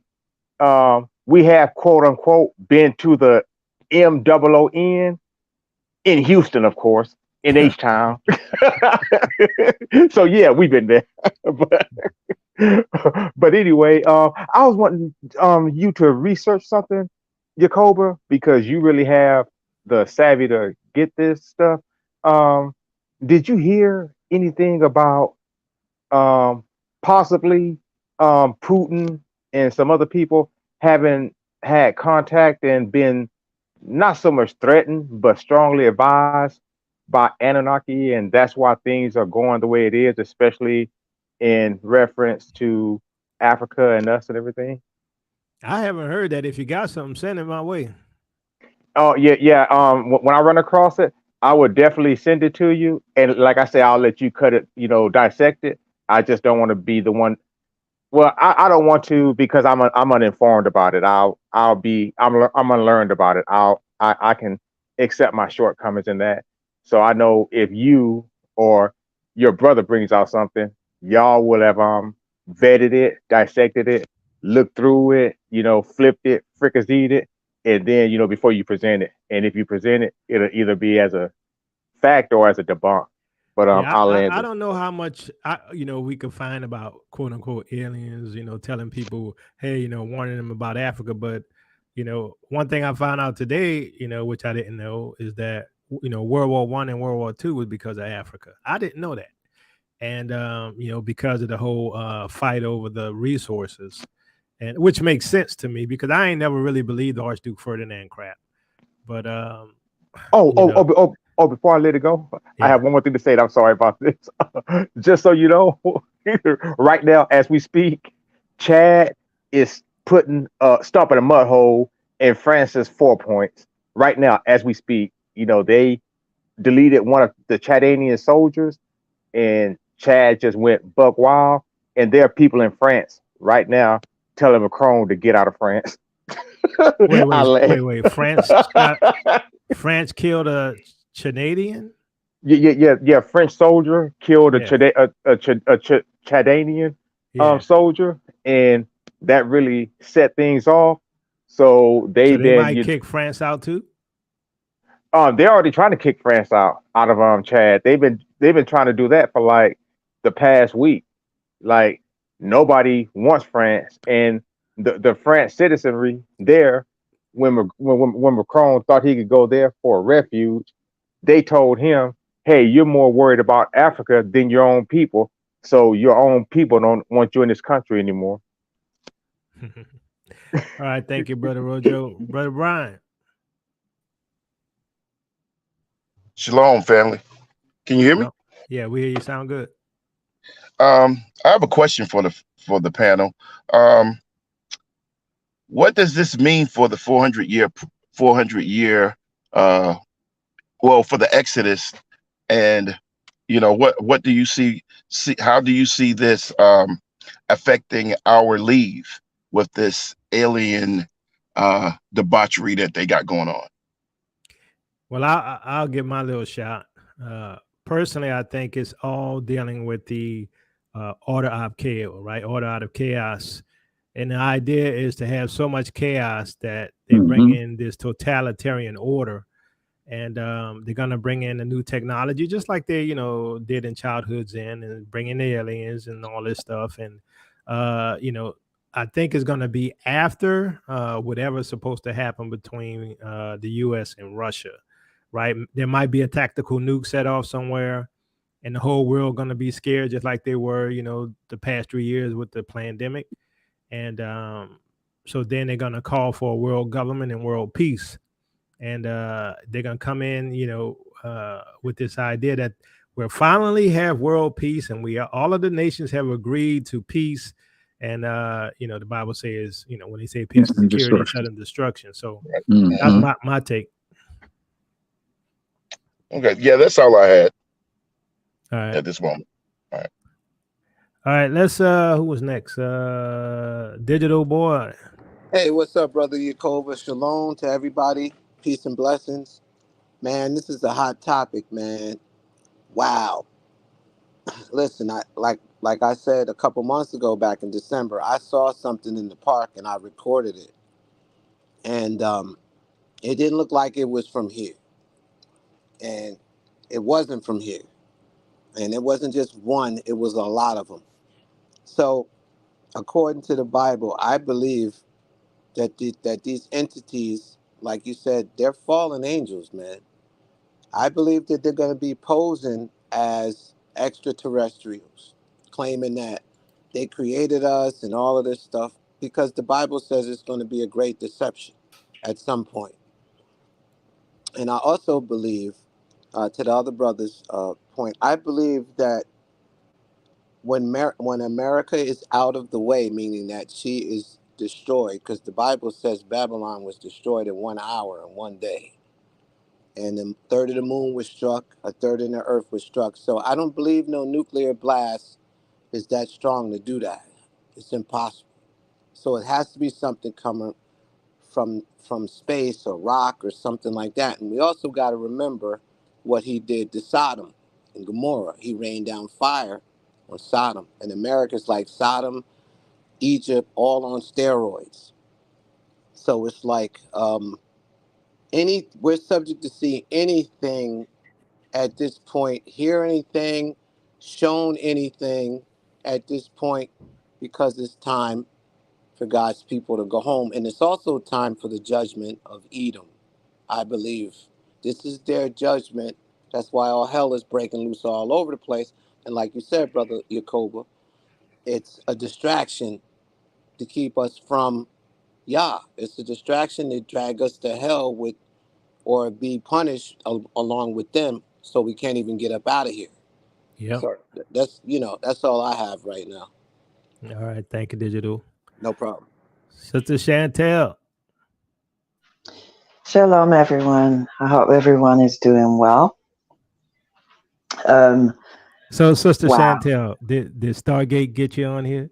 we have, quote unquote, been to the MOON in Houston, of course, in H-Town. So yeah, we've been there. But anyway, I was wanting you to research something, Yakoba, because you really have the savvy to get this stuff. Did you hear anything about possibly Putin and some other people having had contact and been not so much threatened, but strongly advised by Anunnaki, and that's why things are going the way it is, especially in reference to Africa and us and everything? I haven't heard that. If you got something, send it my way. Oh yeah. When I run across it, I would definitely send it to you. And like I say, I'll let you cut it, dissect it. I just don't want to be the one. Well, I don't want to, because I'm uninformed about it. I'm unlearned about it. I can accept my shortcomings in that. So I know if you or your brother brings out something, y'all will have vetted it, dissected it, looked through it, flipped it, fricasseed it, and then before you present it. And if you present it, it'll either be as a fact or as a debunk. But I don't know how much we could find about quote unquote aliens, telling people, hey, warning them about Africa. But one thing I found out today, which I didn't know, is that World War I and World War II was because of Africa. I didn't know that. And because of the whole fight over the resources, and which makes sense to me, because I ain't never really believed the Archduke Ferdinand crap. But before I let it go, yeah. I have one more thing to say. I'm sorry about this. Just so you know, right now as we speak, Chad is putting stomping a mud hole in France's 4 points. Right now as we speak, they deleted one of the Chadanian soldiers, and Chad just went buck wild. And there are people in France right now telling Macron to get out of France. Wait. France killed a Canadian? Yeah. French soldier killed a Chadanian soldier, and that really set things off. So they might kick France out too. They're already trying to kick France out of Chad. They've been trying to do that for like the past week. Like nobody wants France, and the French citizenry there, when Macron thought he could go there for a refuge, they told him, hey, you're more worried about Africa than your own people. So your own people don't want you in this country anymore. All right. Thank you, Brother Rojo. Brother Brian. Shalom, family. Can you hear me? Yeah, we hear you. Sound good. I have a question for the panel. What does this mean for the 400 year well, for the Exodus, and what do you see? How do you see this affecting our leave with this alien debauchery that they got going on? Well, I'll give my little shot. Personally, I think it's all dealing with the order of chaos, right? Order out of chaos. And the idea is to have so much chaos that they bring in this totalitarian order. And they're going to bring in a new technology, just like they, did in Childhood's End, and bring in the aliens and all this stuff. And, I think it's going to be after whatever's supposed to happen between the U.S. and Russia, right? There might be a tactical nuke set off somewhere, and the whole world going to be scared, just like they were, the past 3 years with the pandemic. And so then they're going to call for a world government and world peace. And they're going to come in, with this idea that we'll finally have world peace, and all of the nations have agreed to peace. And, the Bible says, when they say peace and security, sudden destruction. So that's my take. Okay. Yeah, that's all I had at this moment. All right. Let's, who was next? Digital Boy. Hey, what's up, brother Yakova? Shalom to everybody. Peace and blessings. Man, this is a hot topic, man. Wow. Listen, I like I said a couple months ago back in December, I saw something in the park and I recorded it. And it didn't look like it was from here. And it wasn't from here. And it wasn't just one, it was a lot of them. So, according to the Bible, I believe that these entities, like you said, they're fallen angels, man. I believe that they're going to be posing as extraterrestrials, claiming that they created us and all of this stuff, because the Bible says it's going to be a great deception at some point. And I also believe, to the other brother's point, I believe that when America is out of the way, meaning that she is destroyed, because the Bible says Babylon was destroyed in 1 hour and 1 day. And a third of the moon was struck, a third of the earth was struck. So I don't believe no nuclear blast is that strong to do that. It's impossible. So it has to be something coming from space or rock or something like that. And we also got to remember what he did to Sodom and Gomorrah. He rained down fire on Sodom. And America's like Sodom, Egypt, all on steroids. So it's like we're subject to see anything at this point, hear anything, shown anything at this point, because it's time for God's people to go home. And it's also time for the judgment of Edom, I believe. This is their judgment. That's why all hell is breaking loose all over the place. And like you said, Brother Yakoba, it's a distraction to keep us from Yah. It's a distraction to drag us to hell with, or be punished along with them, so we can't even get up out of here. Yeah. So that's all I have right now. All right. Thank you, Digital. No problem. Sister Chantel. Shalom, everyone. I hope everyone is doing well. So, Sister wow. Chantel, did Stargate get you on here?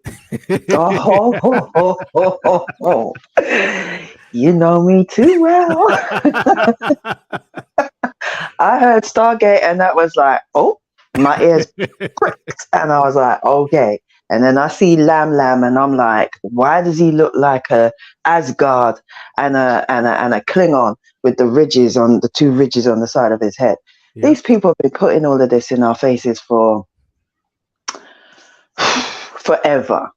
Oh. You know me too well. I heard Stargate and that was like, oh, my ears pricked. And I was like, okay. And then I see Lam and I'm like, why does he look like a Asgard and a Klingon with the ridges on the two ridges on the side of his head? Yeah. These people have been putting all of this in our faces for forever.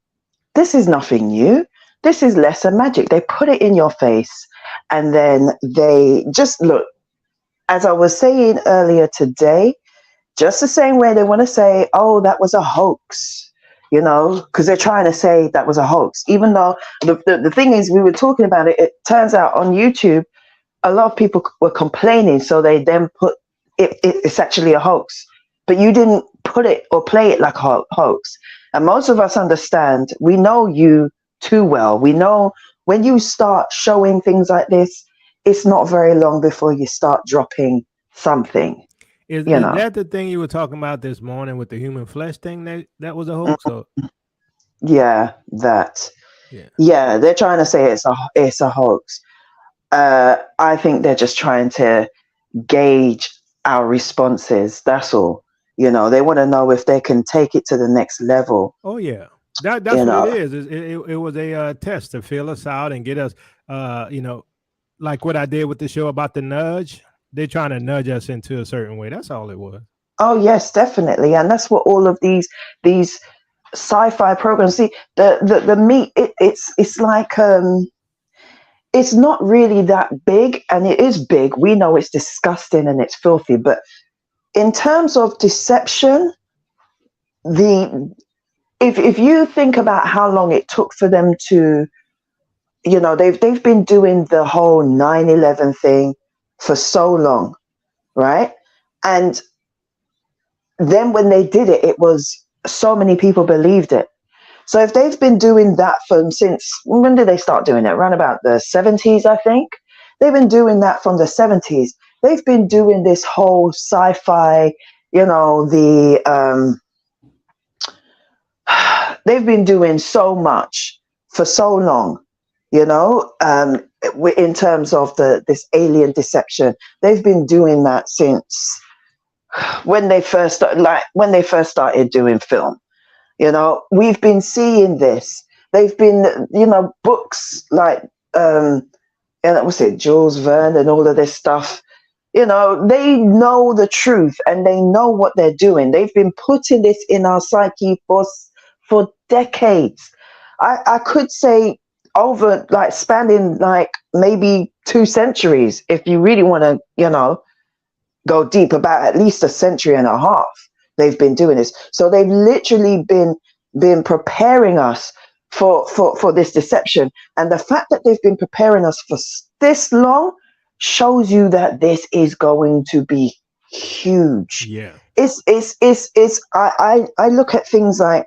This is nothing new. This is lesser magic. They put it in your face and then they just look. As I was saying earlier today, just the same way they want to say, oh, that was a hoax, because they're trying to say that was a hoax. Even though the thing is, we were talking about it, it turns out on YouTube, a lot of people were complaining. So they then put it's actually a hoax. But you didn't put it or play it like a hoax. And most of us understand, we know you too well. We know when you start showing things like this, it's not very long before you start dropping something. Is You know. that the thing you were talking about this morning with the human flesh thing? That was a hoax. So Yeah, that. yeah. Yeah, they're trying to say it's a hoax. I think they're just trying to gauge our responses. That's all. You know, they want to know if they can take it to the next level. Oh yeah, that's You what it know. is. It was a test to feel us out and get us, you know, like what I did with the show about the nudge. They're trying to nudge us into a certain way. That's all it was. Oh yes, definitely, and that's what all of these sci-fi programs. See, the meat. It's like it's not really that big, and it is big. We know it's disgusting and it's filthy, but in terms of deception, if you think about how long it took for them to, you know, they've been doing the whole 9/11 thing for so long, right? And then when they did it, it was so many people believed it. So if they've been doing that since, when did they start doing it? Around about the 70s, I think. They've been doing that from the 70s. They've been doing this whole sci-fi, you know, they've been doing so much for so long, you know, in terms of this alien deception. They've been doing that since when they first started doing film. You know, we've been seeing this. They've been, you know, books like, what's it, Jules Verne and all of this stuff. You know, they know the truth and they know what they're doing. They've been putting this in our psyche for decades. I could say over, like, spanning like maybe 2 centuries, if you really want to, you know, go deep, about at least a century and a half. They've been doing this. So they've literally been preparing us for this deception. And the fact that they've been preparing us for this long shows you that this is going to be huge. Yeah. I look at things like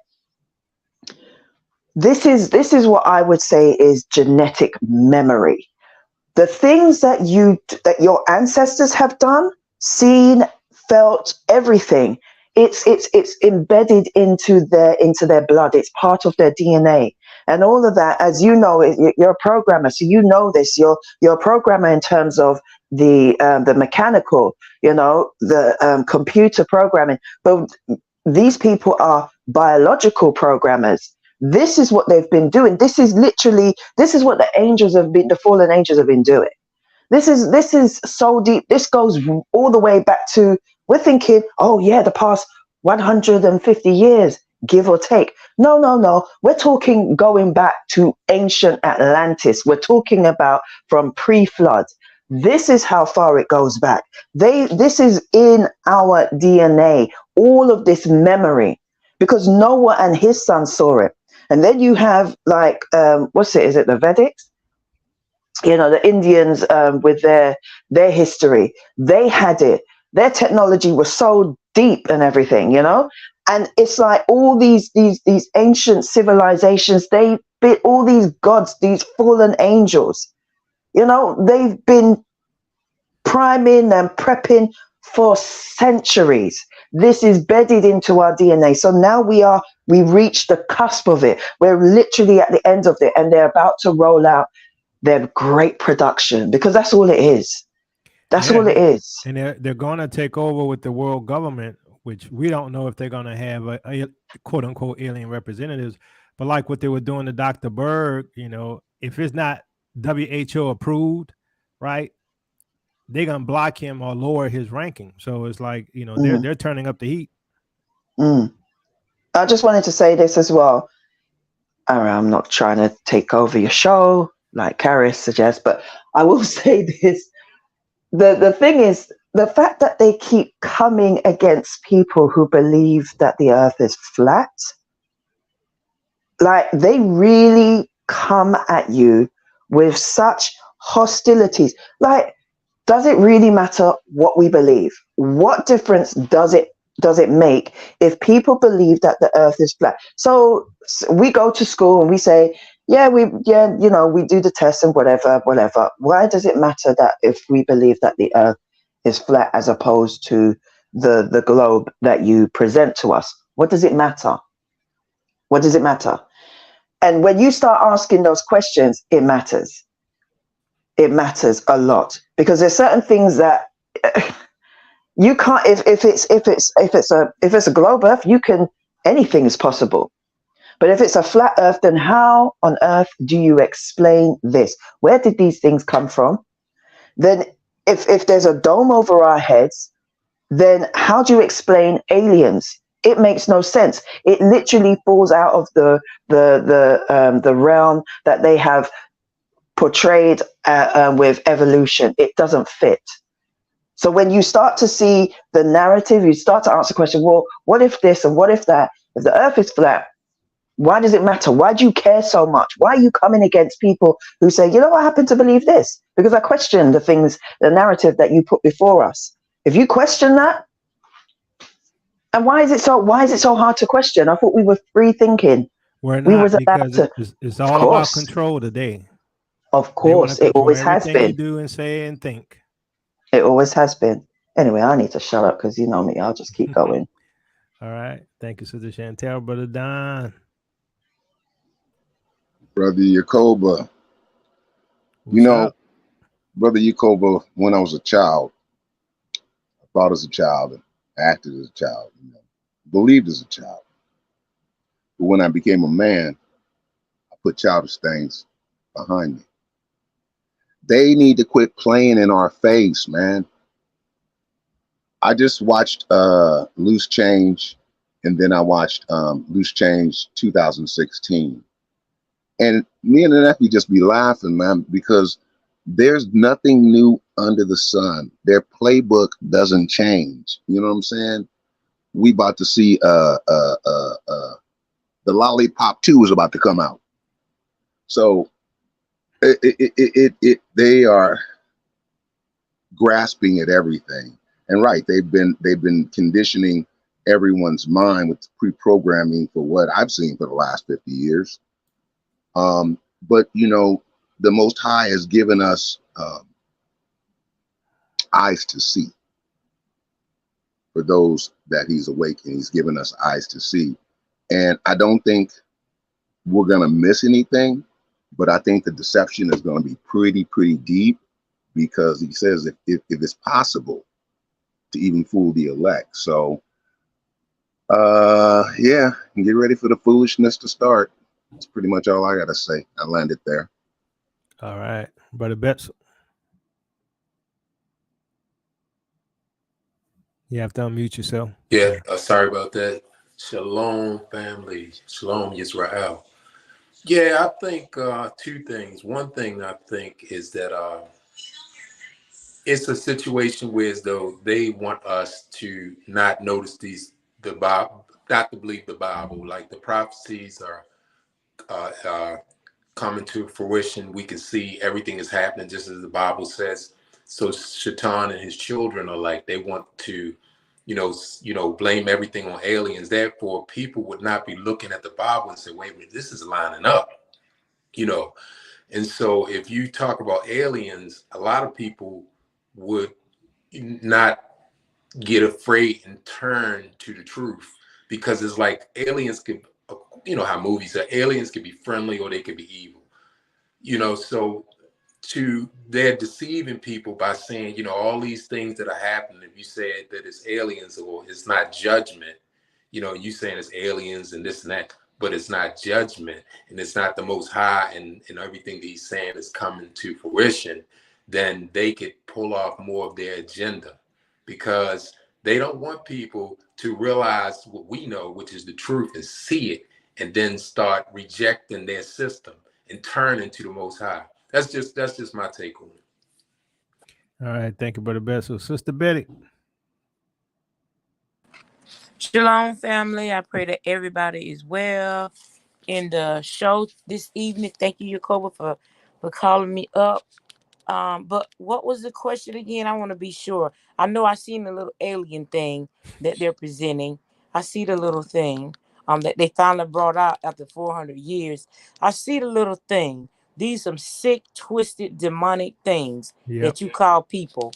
this is what I would say is genetic memory. The things that your ancestors have done, seen, felt, everything. It's embedded into their blood. It's part of their DNA, and all of that. As you know, you're a programmer, so you know this. You're a programmer in terms of the mechanical, you know, the computer programming. But these people are biological programmers. This is what they've been doing. This is what the fallen angels have been doing. This is so deep. This goes all the way back to, we're thinking, oh yeah, the past 150 years, give or take. No. We're talking going back to ancient Atlantis. We're talking about from pre-flood. This is how far it goes back. This is in our DNA, all of this memory, because Noah and his son saw it. And then you have like, is it the Vedics? You know, the Indians with their history, they had it. Their technology was so deep and everything, you know. And it's like all these ancient civilizations, they bit all these gods, these fallen angels. You know, they've been priming and prepping for centuries. This is bedded into our DNA. So now we reached the cusp of it. We're literally at the end of it, and they're about to roll out their great production, because that's all it is. That's all it is. And they're going to take over with the world government, which we don't know if they're going to have a quote unquote alien representatives. But like what they were doing to Dr. Berg, you know, if it's not WHO approved, right, they're going to block him or lower his ranking. So it's like, you know, they're turning up the heat. I just wanted to say this as well. I'm not trying to take over your show, like Karis suggests, but I will say this. The thing is, the fact that they keep coming against people who believe that the earth is flat, like they really come at you with such hostilities. Like, does it really matter what we believe? What difference does it make if people believe that the earth is flat? So we go to school and we say, yeah, we do the tests and whatever. Why does it matter that if we believe that the Earth is flat as opposed to the globe that you present to us? What does it matter? What does it matter? And when you start asking those questions, it matters. It matters a lot because there's certain things that you can't. If it's a globe Earth, anything is possible. But if it's a flat Earth, then how on earth do you explain this? Where did these things come from? Then, if there's a dome over our heads, then how do you explain aliens? It makes no sense. It literally falls out of the realm that they have portrayed with evolution. It doesn't fit. So when you start to see the narrative, you start to answer the question, well, what if this and what if that? If the Earth is flat, why does it matter? Why do you care so much? Why are you coming against people who say, you know, I happen to believe this? Because I question the narrative that you put before us. If you question that, and why is it so hard to question? I thought we were free thinking. We're We not, was allowed because to. it's Of all about course, control today. of They want to course, it control always has everything you been. do and say and think. It always has been. Anyway, I need to shut up because you know me. I'll just keep going. All right. Thank you, Sister Chantel. Brother Don. Brother Yakoba. What's up? Brother Yakoba, when I was a child, I thought as a child and acted as a child, believed as a child. But when I became a man, I put childish things behind me. They need to quit playing in our face, man. I just watched Loose Change, and then I watched Loose Change 2016. And me and the nephew just be laughing, man, because there's nothing new under the sun. Their playbook doesn't change. You know what I'm saying? We about to see the Lollipop 2 is about to come out. So they are grasping at everything. And right, they've been conditioning everyone's mind with pre-programming for what I've seen for the last 50 years. But the Most High has given us eyes to see. For those that He's awakened, He's given us eyes to see. And I don't think we're gonna miss anything, but I think the deception is gonna be pretty deep, because He says if it's possible to even fool the elect. So yeah, get ready for the foolishness to start. That's pretty much all I gotta say. I landed there. All right. Brother Betts. You have to unmute yourself. Yeah, sorry about that. Shalom, family. Shalom, Yisrael. Yeah, I think two things. One thing I think is that it's a situation where as though they want us to not notice the Bible, not to believe the Bible. Like the prophecies are coming to fruition. We can see everything is happening just as the Bible says. So Shaitan and his children are like, they want to blame everything on aliens. Therefore, people would not be looking at the Bible and say, wait a minute, this is lining up, And so if you talk about aliens, a lot of people would not get afraid and turn to the truth, because it's like aliens could, how movies are, aliens could be friendly or they could be evil, so they're deceiving people by saying, all these things that are happening. If you said that it's aliens or it's not judgment, you saying it's aliens and this and that, but it's not judgment and it's not the Most High and everything that He's saying is coming to fruition, then they could pull off more of their agenda, because they don't want people to realize what we know, which is the truth, and see it, and then start rejecting their system and turning to the Most High. That's just my take on it. All right, thank you, Brother Betts. So, Sister Betty. Shalom, family. I pray that everybody is well in the show this evening. Thank you, Yakoba, for calling me up. But what was the question again? I want to be sure. I know I seen the little alien thing that they're presenting. I see the little thing. that they finally brought out after 400 years. I see the little thing. These some sick, twisted, demonic things Yep. that you call people.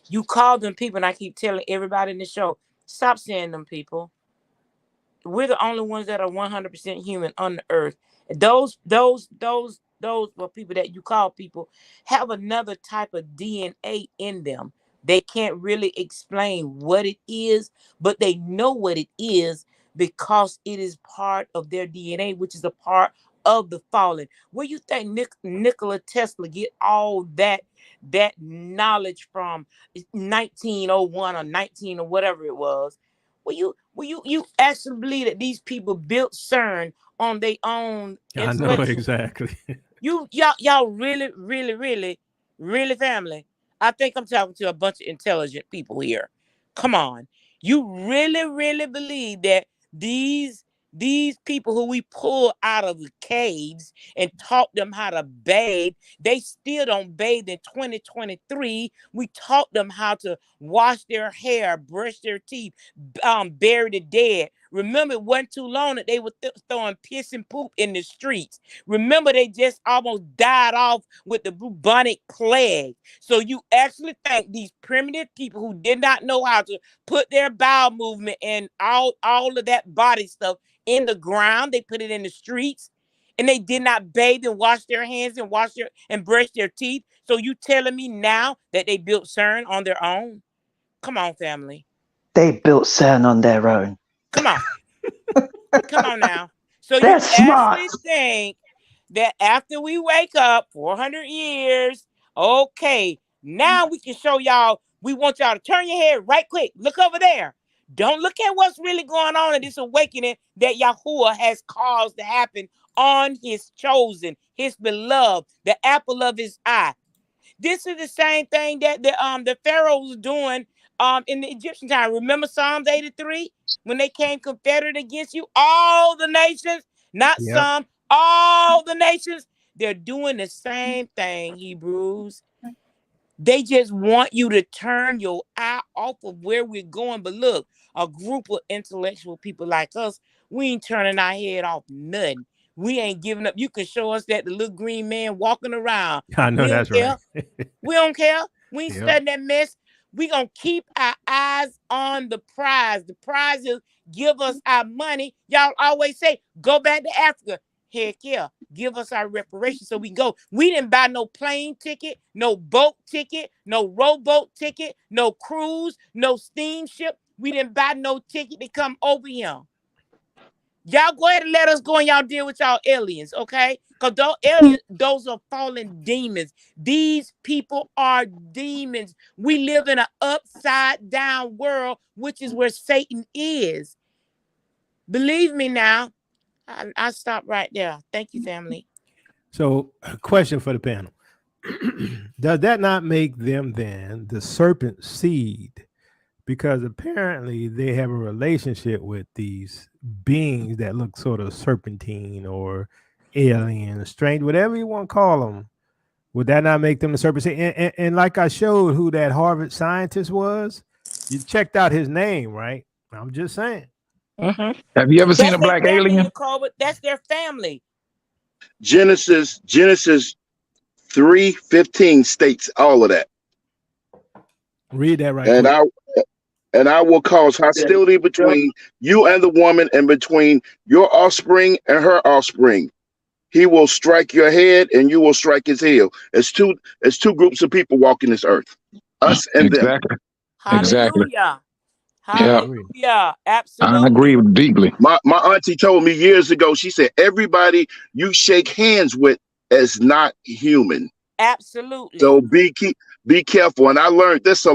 You call them people, and I keep telling everybody in the show, stop saying them people. We're the only ones that are 100% human on the earth. Those well, people that you call people have another type of DNA in them. They can't really explain what it is, but they know what it is because it is part of their DNA, which is a part of the fallen. Where you think Nikola Tesla get all that knowledge from 1901 or 19 or whatever it was? You actually believe that these people built CERN on their own I know intellectual? exactly. Y'all really family. I think I'm talking to a bunch of intelligent people here. Come on. You really believe that these people who we pull out of the caves and taught them how to bathe, they still don't bathe in 2023. We taught them how to wash their hair, brush their teeth, bury the dead. Remember, it wasn't too long that they were throwing piss and poop in the streets. Remember, they just almost died off with the bubonic plague. So you actually think these primitive people who did not know how to put their bowel movement and all of that body stuff in the ground, they put it in the streets, and they did not bathe and wash their hands and brush their teeth. So you telling me now that they built CERN on their own? Come on, family. They built CERN on their own. Come on. Come on now. So They're you smart. actually think that after we wake up 400 years, okay, now we can show y'all, we want y'all to turn your head right quick. Look over there. Don't look at what's really going on in this awakening that Yahuwah has caused to happen on his chosen, his beloved, the apple of his eye. This is the same thing that the Pharaoh was doing in the Egyptian time. Remember Psalms 83? When they came confederate against you, all the nations, not Yep. some, all the nations, they're doing the same thing, Hebrews. They just want you to turn your eye off of where we're going. But look, a group of intellectual people like us, we ain't turning our head off nothing. We ain't giving up. You can show us that the little green man walking around. I know We don't that's care. right. We don't care. We ain't Yep. studying that mess. We gonna keep our eyes on the prize. The prize is give us our money. Y'all always say, go back to Africa. Heck yeah. Give us our reparations so we go. We didn't buy no plane ticket, no boat ticket, no rowboat ticket, no cruise, no steamship. We didn't buy no ticket to come over here. Y'all go ahead and let us go and y'all deal with y'all aliens, okay? Because those aliens, those are fallen demons. These people are demons. We live in an upside down world, which is where Satan is. Believe me now. I stop right there. Thank you, family. So, a question for the panel. Does that not make them then the serpent seed? Because apparently they have a relationship with these beings that look sort of serpentine or alien, strange, whatever you want to call them. Would that not make them the serpent seed? And like I showed who that Harvard scientist was, you checked out his name, right? I'm just saying. Mm-hmm. Have you ever seen That's a their black family, alien? Jacob. That's their family. Genesis 3:15 states all of that. Read that right And quick. I will cause hostility between you and the woman, and between your offspring and her offspring. He will strike your head, and you will strike his heel. It's two groups of people walking this earth, us and them. Exactly. Exactly. Hallelujah. Yeah. Hallelujah. I Absolutely. agree deeply. My auntie told me years ago, she said, everybody you shake hands with is not human. Absolutely. So be careful. And I learned this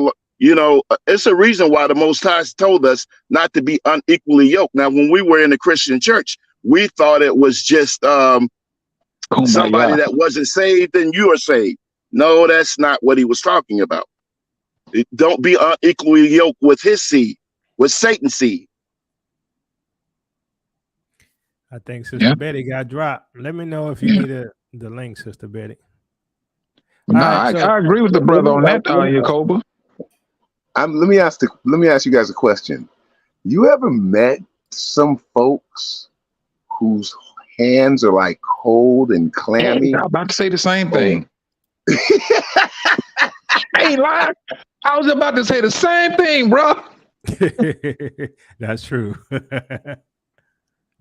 it's a reason why the Most High told us not to be unequally yoked. Now, when we were in the Christian church, we thought it was just somebody that wasn't saved and you are saved. No, that's not what he was talking about. Don't be unequally yoked with his seed, with Satan's seed. I think Sister Betty got dropped. Let me know if you need the link, Sister Betty. No, I agree with the brother on that, Yacoba. Let me ask you guys a question. You ever met some folks whose hands are like cold and clammy. I'm about to say the same thing. I ain't lying. I was about to say the same thing, bro. That's true.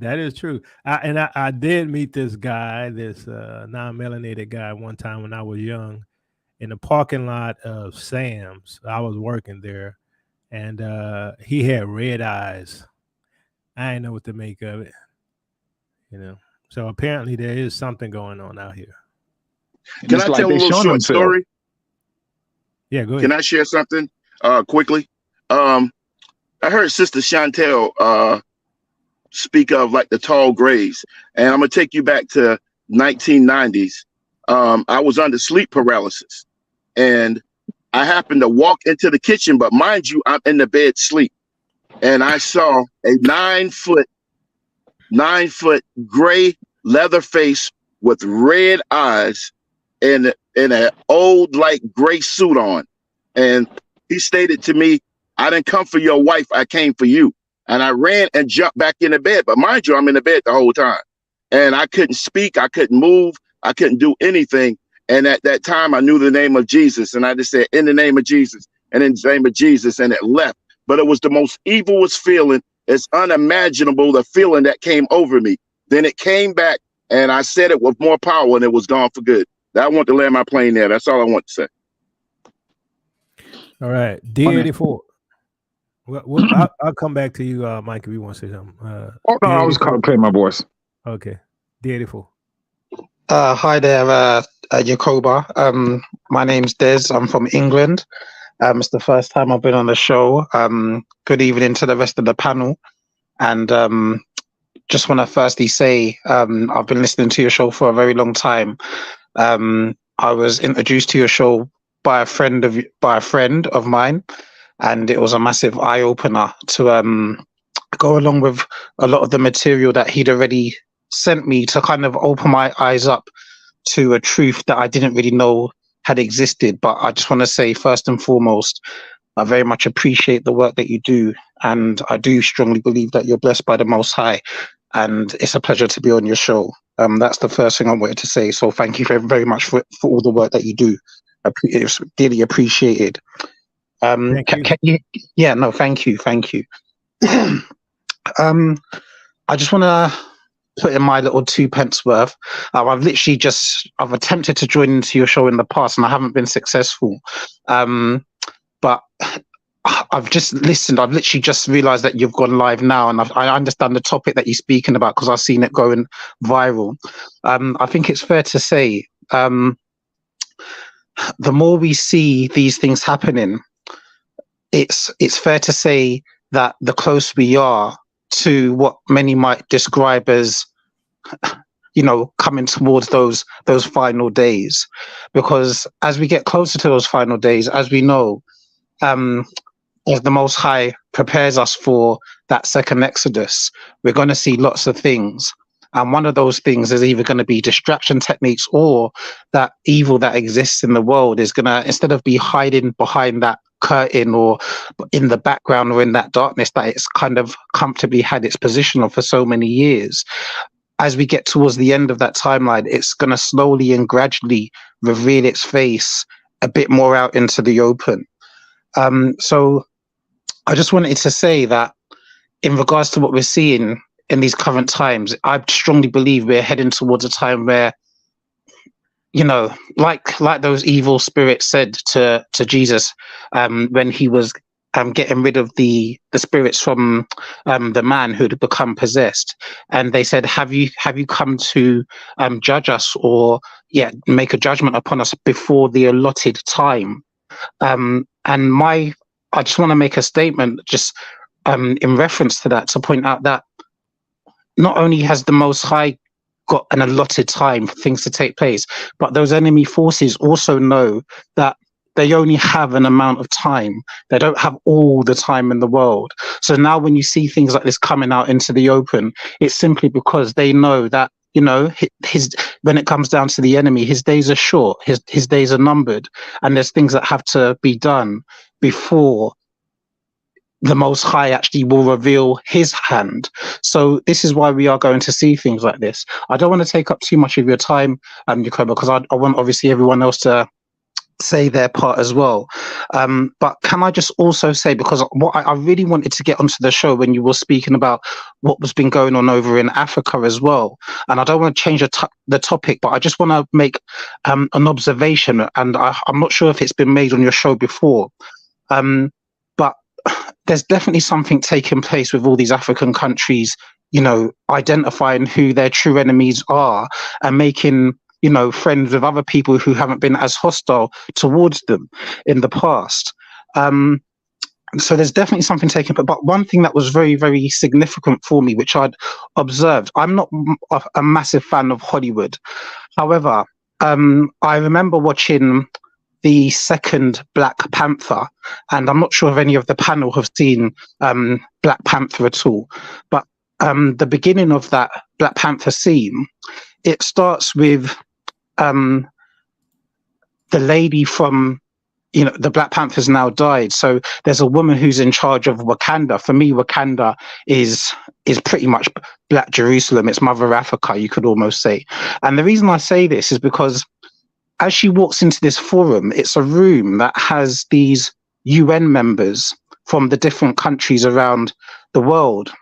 That is true. I did meet this guy, this non-melanated guy, one time when I was young, in the parking lot of Sam's. I was working there, and he had red eyes. I didn't know what to make of it, you know. So apparently there is something going on out here. Can I tell a little short story? Yeah, go ahead. Can I share something quickly? I heard Sister Chantel speak of like the tall grays, and I'm gonna take you back to 1990s. I was under sleep paralysis, and I happened to walk into the kitchen, but mind you, I'm in the bed sleep, and I saw a 9-foot gray leather face with red eyes and an old like gray suit on, and he stated to me, "I didn't come for your wife, I came for you." And I ran and jumped back in the bed, but mind you, I'm in the bed the whole time, and I couldn't speak, I couldn't move, I couldn't do anything. And at that time, I knew the name of Jesus, and I just said, "In the name of Jesus," and in the name of Jesus, and it left. But it was the most evilest feeling. It's unimaginable, the feeling that came over me. Then it came back, and I said it with more power, and it was gone for good. I want to land my plane there. That's all I want to say. All right, D84. Well, I'll come back to you, Mike, if you want to say something. No, I was playing my voice. Okay, D84. Hi there, Yakoba. My name's Des. I'm from England. It's the first time I've been on the show. Good evening to the rest of the panel. And just want to firstly say I've been listening to your show for a very long time. I was introduced to your show by a friend of mine, and it was a massive eye opener to go along with a lot of the material that he'd already sent me to kind of open my eyes up to a truth that I didn't really know had existed. But I just want to say, first and foremost, I very much appreciate the work that you do, and I do strongly believe that you're blessed by the Most High, and it's a pleasure to be on your show. That's the first thing I wanted to say. So thank you very much for all the work that you do. It's dearly appreciated. Thank you. Yeah, no, thank you. I just want to put in my little 2 pence worth. I've attempted to join into your show in the past, and I haven't been successful. But I've just listened. I've literally just realized that you've gone live now, and I understand the topic that you're speaking about because I've seen it going viral. I think it's fair to say the more we see these things happening, it's fair to say that the closer we are to what many might describe as, coming towards those final days. Because as we get closer to those final days, as we know, as the Most High prepares us for that second Exodus, we're going to see lots of things. And one of those things is either going to be distraction techniques, or that evil that exists in the world is going to, instead of be hiding behind that curtain or in the background or in that darkness that it's kind of comfortably had its position on for so many years, as we get towards the end of that timeline, it's going to slowly and gradually reveal its face a bit more out into the open. So I just wanted to say that in regards to what we're seeing in these current times, I strongly believe we're heading towards a time where, like those evil spirits said to Jesus when he was getting rid of the spirits from the man who had become possessed, and they said, have you come to judge us, or make a judgment upon us before the allotted time? I just want to make a statement just in reference to that, to point out that not only has the Most High got an allotted time for things to take place, but those enemy forces also know that they only have an amount of time. They don't have all the time in the world. So now when you see things like this coming out into the open, it's simply because they know that, when it comes down to the enemy, his days are short, his days are numbered, and there's things that have to be done before the Most High actually will reveal his hand. So this is why we are going to see things like this. I don't want to take up too much of your time, Jacob, because I want obviously everyone else to say their part as well. But can I just also say, because what I really wanted to get onto the show when you were speaking about what was been going on over in Africa as well, and I don't want to change the topic, but I just want to make an observation, and I'm not sure if it's been made on your show before, but there's definitely something taking place with all these African countries, you know, identifying who their true enemies are and making, you know, friends with other people who haven't been as hostile towards them in the past. So there's definitely something taking place. But one thing that was very, very significant for me, which I'd observed, I'm not a massive fan of Hollywood. However, I remember watching the second Black Panther, and I'm not sure if any of the panel have seen Black Panther at all, but the beginning of that Black Panther scene, it starts with the lady from, you know, the Black Panthers now died, so there's a woman who's in charge of Wakanda. For me, Wakanda is pretty much Black Jerusalem. It's Mother Africa, you could almost say. And the reason I say this is because as she walks into this forum, it's a room that has these UN members from the different countries around the world.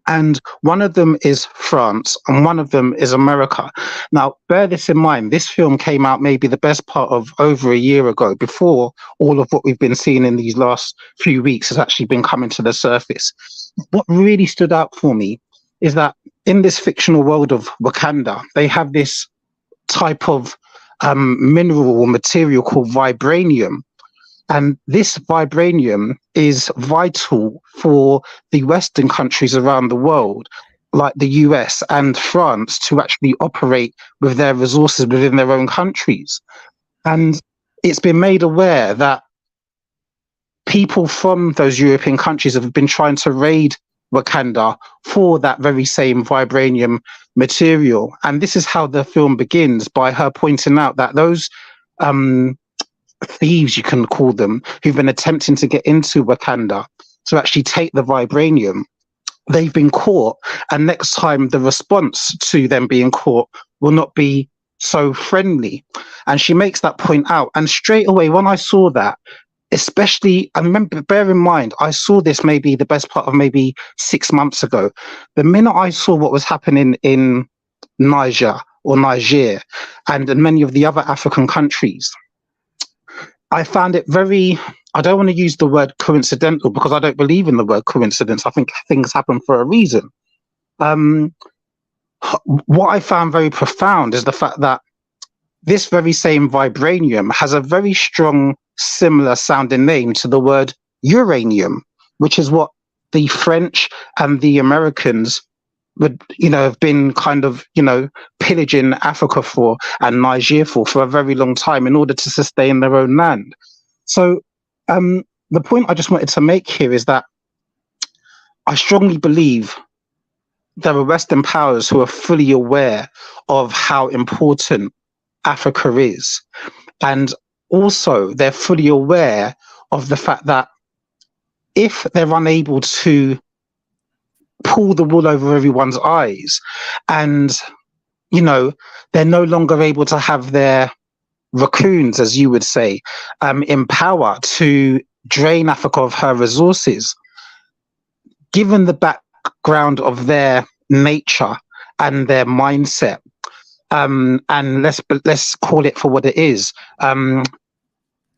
And one of them is France and one of them is America. Now, bear this in mind, this film came out maybe the best part of over a year ago, before all of what we've been seeing in these last few weeks has actually been coming to the surface. What really stood out for me is that in this fictional world of Wakanda, they have this type of mineral or material called vibranium. And this vibranium is vital for the Western countries around the world, like the US and France, to actually operate with their resources within their own countries. And it's been made aware that people from those European countries have been trying to raid Wakanda for that very same vibranium material. And this is how the film begins, by her pointing out that those thieves, you can call them, who've been attempting to get into Wakanda to actually take the vibranium, they've been caught, and next time the response to them being caught will not be so friendly. And she makes that point out, and straight away when I saw that, especially, I remember, bear in mind, I saw this maybe the best part of maybe 6 months ago. The minute I saw what was happening in Niger and in many of the other African countries, I found it very, I don't want to use the word coincidental, because I don't believe in the word coincidence. I think things happen for a reason. What I found very profound is the fact that this very same vibranium has a very strong, similar sounding name to the word uranium, which is what the French and the Americans would, you know, have been kind of, you know, pillaging Africa for and Niger for a very long time in order to sustain their own land. So the point I just wanted to make here is that I strongly believe there are Western powers who are fully aware of how important Africa is. And also they're fully aware of the fact that if they're unable to pull the wool over everyone's eyes, and, you know, they're no longer able to have their raccoons, as you would say, in power to drain Africa of her resources, given the background of their nature and their mindset, and let's call it for what it is.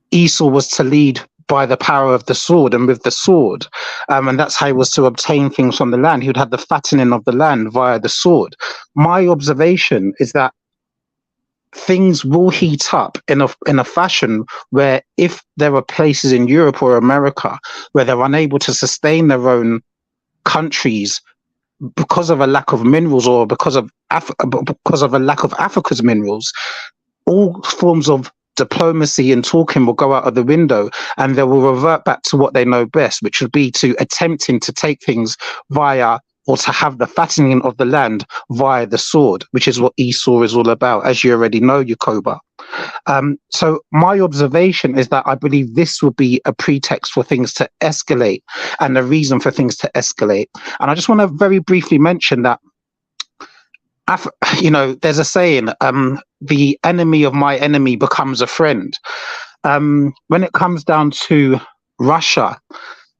Esau was to lead by the power of the sword and with the sword, and that's how he was to obtain things from the land. He would have the fattening of the land via the sword. My observation is that things will heat up in a fashion where, if there are places in Europe or America where they're unable to sustain their own countries because of a lack of minerals, or because of a lack of Africa's minerals, all forms of diplomacy and talking will go out of the window, and they will revert back to what they know best, which would be to attempting to take things via or to have the fattening of the land via the sword, which is what Esau is all about, as you already know, Yakoba. So my observation is that I believe this will be a pretext for things to escalate and a reason for things to escalate. And I just want to very briefly mention that, there's a saying, the enemy of my enemy becomes a friend. When it comes down to Russia,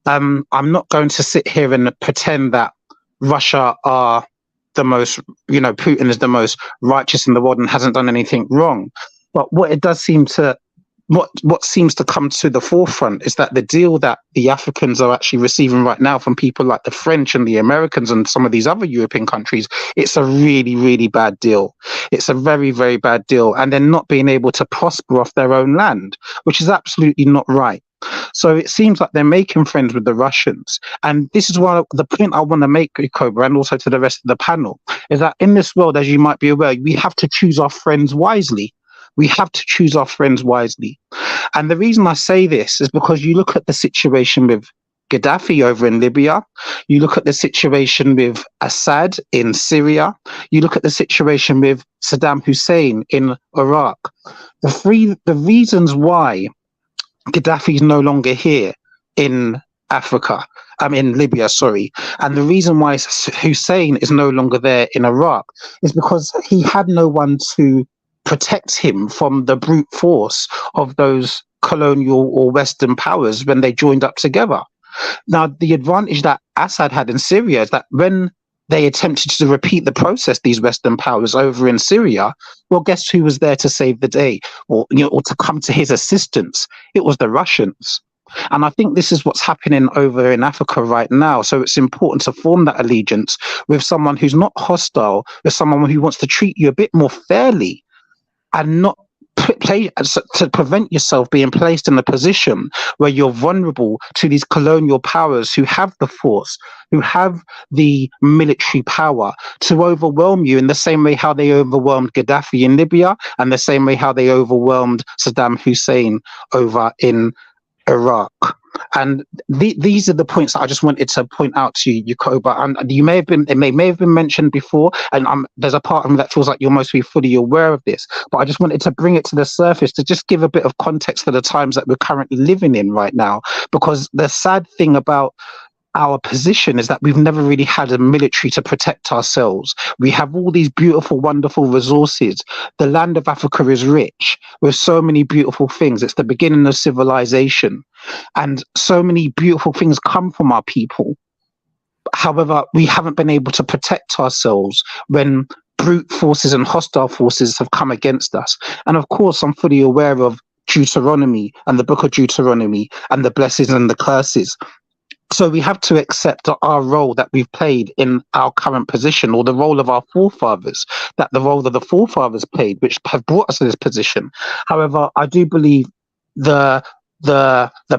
I'm not going to sit here and pretend that Russia are the most, Putin is the most righteous in the world and hasn't done anything wrong. But what it does seem to, what seems to come to the forefront is that the deal that the Africans are actually receiving right now from people like the French and the Americans and some of these other European countries, it's a really, really bad deal. It's a very, very bad deal. And they're not being able to prosper off their own land, which is absolutely not right. So it seems like they're making friends with the Russians. And this is why the point I want to make, Cobra, and also to the rest of the panel, is that in this world, as you might be aware, we have to choose our friends wisely. We have to choose our friends wisely. And the reason I say this is because you look at the situation with Gaddafi over in Libya, you look at the situation with Assad in Syria, you look at the situation with Saddam Hussein in Iraq. The reasons why Gaddafi is no longer here in Africa, in Libya, sorry. And the reason why Hussein is no longer there in Iraq is because he had no one to protect him from the brute force of those colonial or Western powers when they joined up together. Now, the advantage that Assad had in Syria is that when they attempted to repeat the process, these Western powers over in Syria, well, guess who was there to save the day or to come to his assistance? It was the Russians. And I think this is what's happening over in Africa right now. So it's important to form that allegiance with someone who's not hostile, with someone who wants to treat you a bit more fairly and not to prevent yourself being placed in a position where you're vulnerable to these colonial powers who have the force, who have the military power to overwhelm you in the same way how they overwhelmed Gaddafi in Libya and the same way how they overwhelmed Saddam Hussein over in Iraq. And these are the points that I just wanted to point out to you, Yakoba. And it may have been mentioned before, and there's a part of me that feels like you're mostly fully aware of this. But I just wanted to bring it to the surface to just give a bit of context for the times that we're currently living in right now. Because the sad thing about our position is that we've never really had a military to protect ourselves. We have all these beautiful, wonderful resources. The land of Africa is rich with so many beautiful things. It's the beginning of civilization. And so many beautiful things come from our people. However, we haven't been able to protect ourselves when brute forces and hostile forces have come against us. And of course, I'm fully aware of Deuteronomy and the book of Deuteronomy and the blessings and the curses. So we have to accept our role that we've played in our current position, or the role of our forefathers, that the role that the forefathers played, which have brought us to this position. However, I do believe the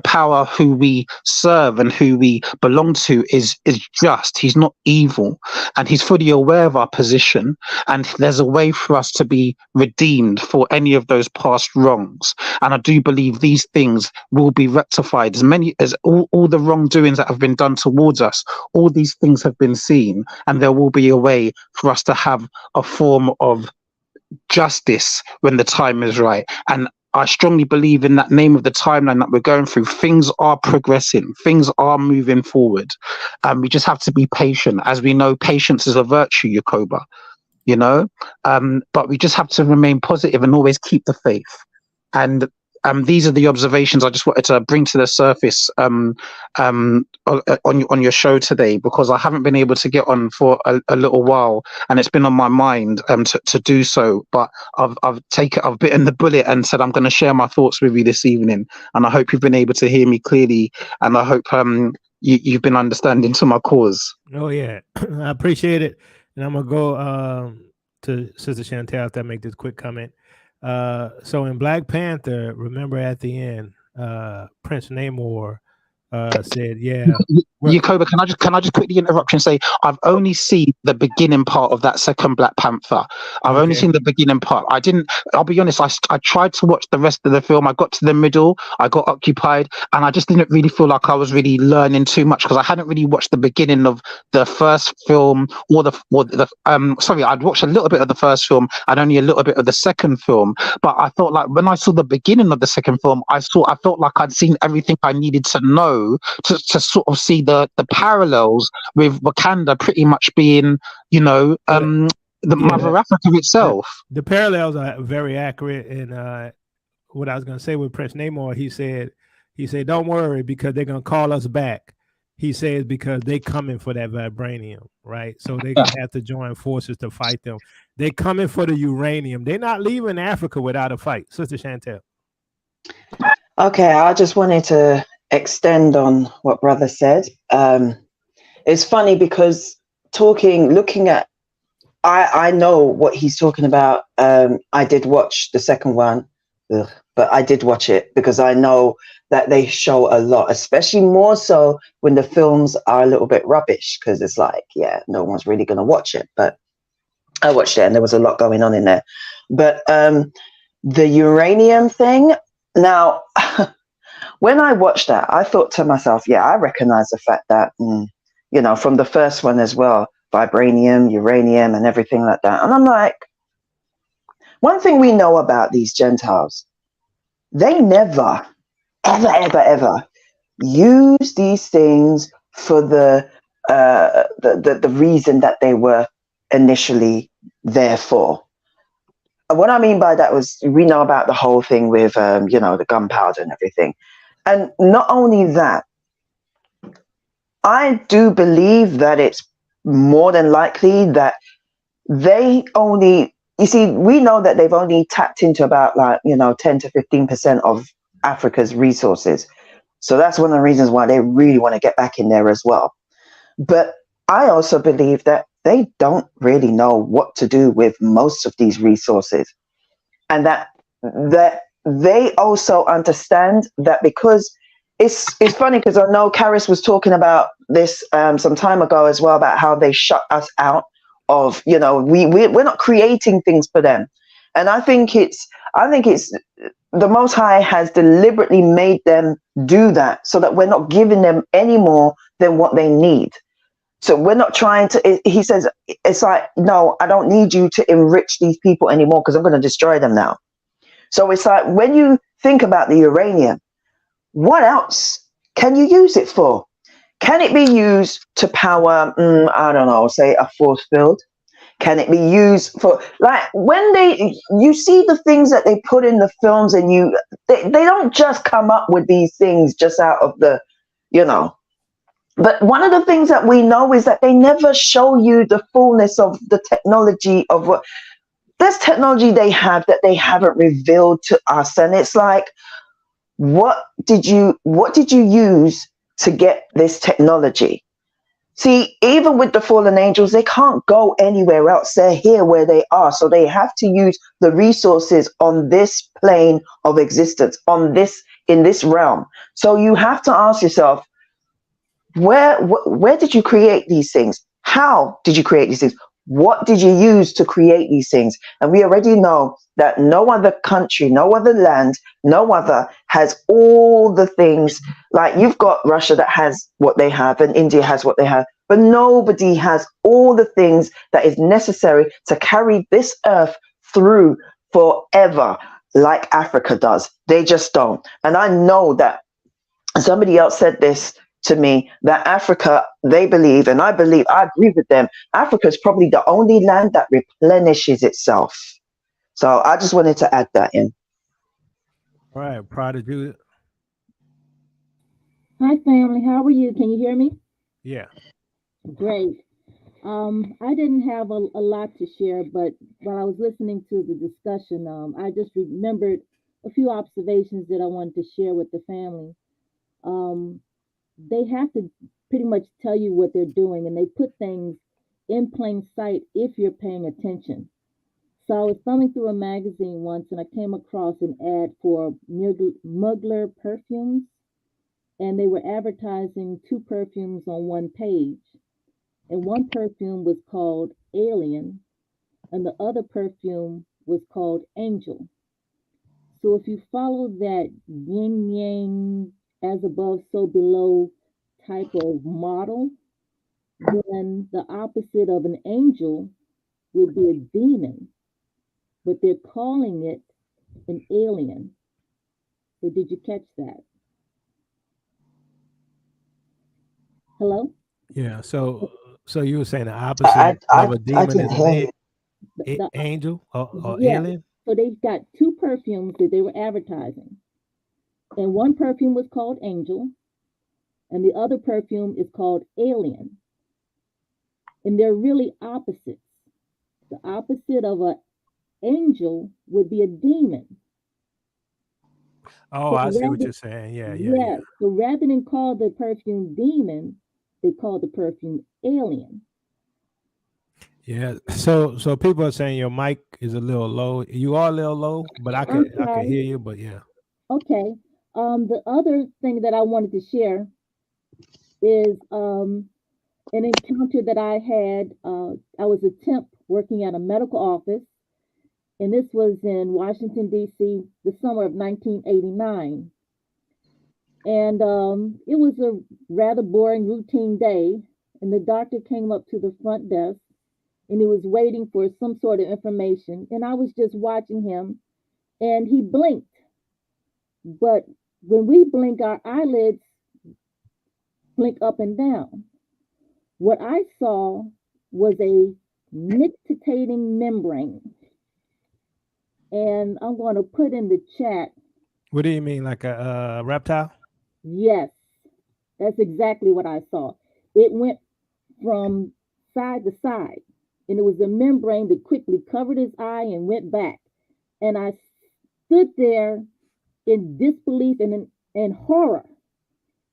power who we serve and who we belong to is just. He's not evil, and he's fully aware of our position, and there's a way for us to be redeemed for any of those past wrongs. And I do believe these things will be rectified. As many as all the wrongdoings that have been done towards us, all these things have been seen, and there will be a way for us to have a form of justice when the time is right. And I strongly believe in that name of the timeline that we're going through. Things are progressing. Things are moving forward. We just have to be patient. As we know, patience is a virtue, Yakoba, but we just have to remain positive and always keep the faith. And these are the observations I just wanted to bring to the surface on your show today, because I haven't been able to get on for a little while, and it's been on my mind to do so. But I've bitten the bullet and said I'm going to share my thoughts with you this evening, and I hope you've been able to hear me clearly, and I hope you've been understanding to my cause. Oh yeah, I appreciate it, and I'm gonna go to Sister Chantel after I make this quick comment. So in Black Panther, remember at the end, Prince Namor said, "Yeah, Yakoba, can I just quickly interrupt you and say I've only seen the beginning part of that second Black Panther. I've only okay, seen the beginning part. I'll be honest, I tried to watch the rest of the film. I got to the middle, I got occupied, and I just didn't really feel like I was really learning too much because I hadn't really watched the beginning of the first film sorry, I'd watched a little bit of the first film and only a little bit of the second film. But I felt like when I saw the beginning of the second film, I felt like I'd seen everything I needed to know to sort of see the parallels with Wakanda pretty much being, the Mother Africa itself. The parallels are very accurate. And what I was going to say with Prince Namor, he said, "Don't worry because they're going to call us back." He says because they coming for that vibranium, right? So they're going to have to join forces to fight them. They coming for the uranium. They're not leaving Africa without a fight, Sister Chantel. Okay, I just wanted to extend on what brother said. It's funny because looking at, I know what he's talking about. I did watch the second one, but I did watch it because I know that they show a lot, especially more so when the films are a little bit rubbish, because it's like, yeah, no one's really going to watch it. But I watched it and there was a lot going on in there. But the uranium thing, now, when I watched that, I thought to myself, yeah, I recognize the fact that, from the first one as well, vibranium, uranium, and everything like that. And I'm like, one thing we know about these Gentiles, they never, ever, ever, ever use these things for the reason that they were initially there for. What I mean by that was we know about the whole thing with, the gunpowder and everything. And not only that, I do believe that it's more than likely that we know that they've only tapped into about 10 to 15% of Africa's resources. So that's one of the reasons why they really want to get back in there as well. But I also believe that they don't really know what to do with most of these resources. And that they also understand that, because it's funny because I know Karis was talking about this some time ago as well, about how they shut us out of, we're not creating things for them. And I think it's the Most High has deliberately made them do that so that we're not giving them any more than what they need. So we're not trying to, he says, it's like, no, I don't need you to enrich these people anymore because I'm going to destroy them now. So it's like, when you think about the uranium, what else can you use it for? Can it be used to power, I don't know, say a force field? Can it be used for, like, when you see the things that they put in the films, and they don't just come up with these things just out of the, But one of the things that we know is that they never show you the fullness of the technology of what, there's technology they have that they haven't revealed to us. And it's like, what did you use to get this technology? See, even with the fallen angels, they can't go anywhere else. They're here where they are. So they have to use the resources on this plane of existence, in this realm. So you have to ask yourself, where did you create these things? How did you create these things? What did you use to create these things? And we already know that no other country, no other land, no other has all the things. Like, you've got Russia that has what they have, and India has what they have, but nobody has all the things that is necessary to carry this earth through forever like Africa does. They just don't. And I know that somebody else said this to me, that Africa, they believe, and I agree with them, Africa is probably the only land that replenishes itself. So I just wanted to add that in. All right, Prodigy. Hi, family. How are you? Can you hear me? Yeah. Great. I didn't have a lot to share, but while I was listening to the discussion, I just remembered a few observations that I wanted to share with the family. They have to pretty much tell you what they're doing, and they put things in plain sight if you're paying attention. So I was thumbing through a magazine once, and I came across an ad for Mugler perfumes. and they were advertising 2 perfumes on one page. And one perfume was called Alien, and the other perfume was called Angel. So if you follow that yin yang, as above, so below type of model, then the opposite of an angel would be a demon, but they're calling it an alien. So did you catch that? Hello? Yeah. So you were saying the opposite of a demon didn't is hear you. The, angel or yeah, alien? so they've got 2 perfumes that they were advertising. And one perfume was called Angel, and the other perfume is called Alien. And they're really opposites. The opposite of an angel would be a demon. Oh, So I see what rather, you're saying. Yeah. yeah, so rather than call the perfume demon, they call the perfume alien. Yeah. So people are saying your mic is a little low. You are a little low, but I I'm could sorry. hear you. But yeah. Okay. The other thing that I wanted to share is an encounter that I had. I was a temp working at a medical office, and this was in Washington, D.C., the summer of 1989. And it was a rather boring routine day. And the doctor came up to the front desk and he was waiting for some sort of information. And I was just watching him and he blinked. But when we blink, our eyelids blink up and down. What I saw was a nictitating membrane. And I'm going to put in the chat. What do you mean, like a reptile? Yes, that's exactly what I saw. It went from side to side, and it was a membrane that quickly covered his eye and went back. And I stood there in disbelief and in horror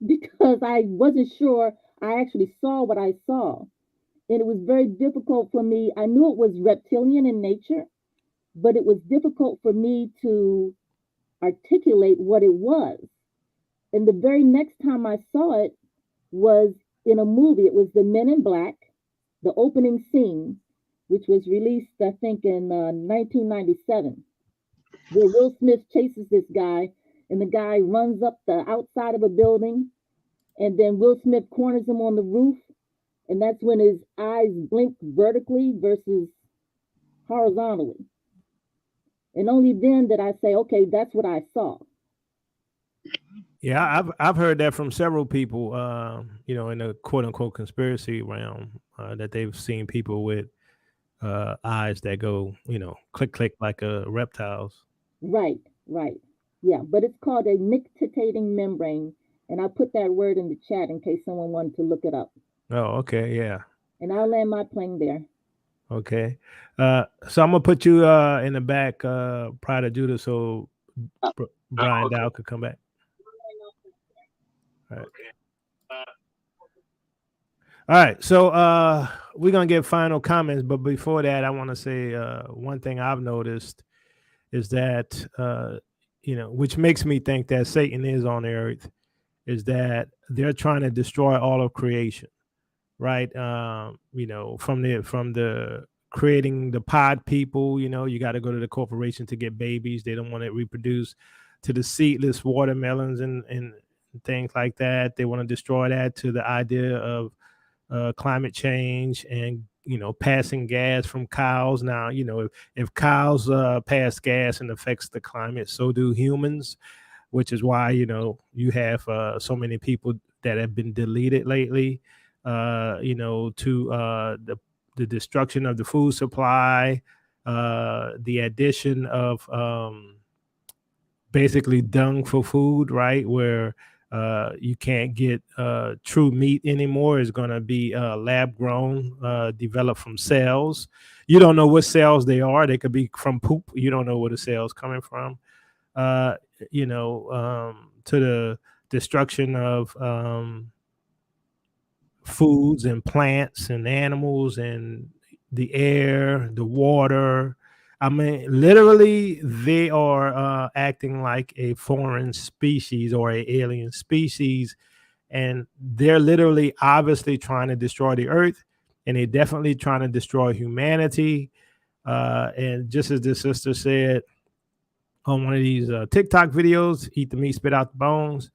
because I wasn't sure I actually saw what I saw. And it was very difficult for me. I knew it was reptilian in nature, but it was difficult for me to articulate what it was. And the very next time I saw it was in a movie. It was The Men in Black, the opening scene, which was released, I think, in 1997, where Will Smith chases this guy, and the guy runs up the outside of a building, and then Will Smith corners him on the roof, and that's when his eyes blink vertically versus horizontally. And only then did I say, okay, that's what I saw. Yeah, I've heard that from several people, in the quote unquote conspiracy realm, that they've seen people with eyes that go, click click like reptiles. Right. Yeah, but it's called a nictitating membrane, and I put that word in the chat in case someone wanted to look it up. Oh, okay, yeah. And I'll land my plane there. Okay. So I'm gonna put you in the back prior to Judah, so Brian Dow could come back. All right. All right, so we're gonna get final comments, but before that, I want to say one thing I've noticed is that which makes me think that Satan is on earth, is that they're trying to destroy all of creation, right? From the creating the pod people, you got to go to the corporation to get babies. They don't want to reproduce, to the seedless watermelons and things like that. They want to destroy that, to the idea of climate change and passing gas from cows. Now if cows pass gas and affects the climate, so do humans, which is why you have so many people that have been deleted lately, to the destruction of the food supply, the addition of basically dung for food, right? Where you can't get true meat anymore. It's going to be lab grown, developed from cells. You don't know what cells they are. They could be from poop. You don't know where the cell's coming from. To the destruction of foods and plants and animals and the air, the water. I mean, literally, they are acting like a foreign species or a alien species, and they're literally, obviously, trying to destroy the Earth, and they're definitely trying to destroy humanity. And just as the sister said on one of these TikTok videos, eat the meat, spit out the bones.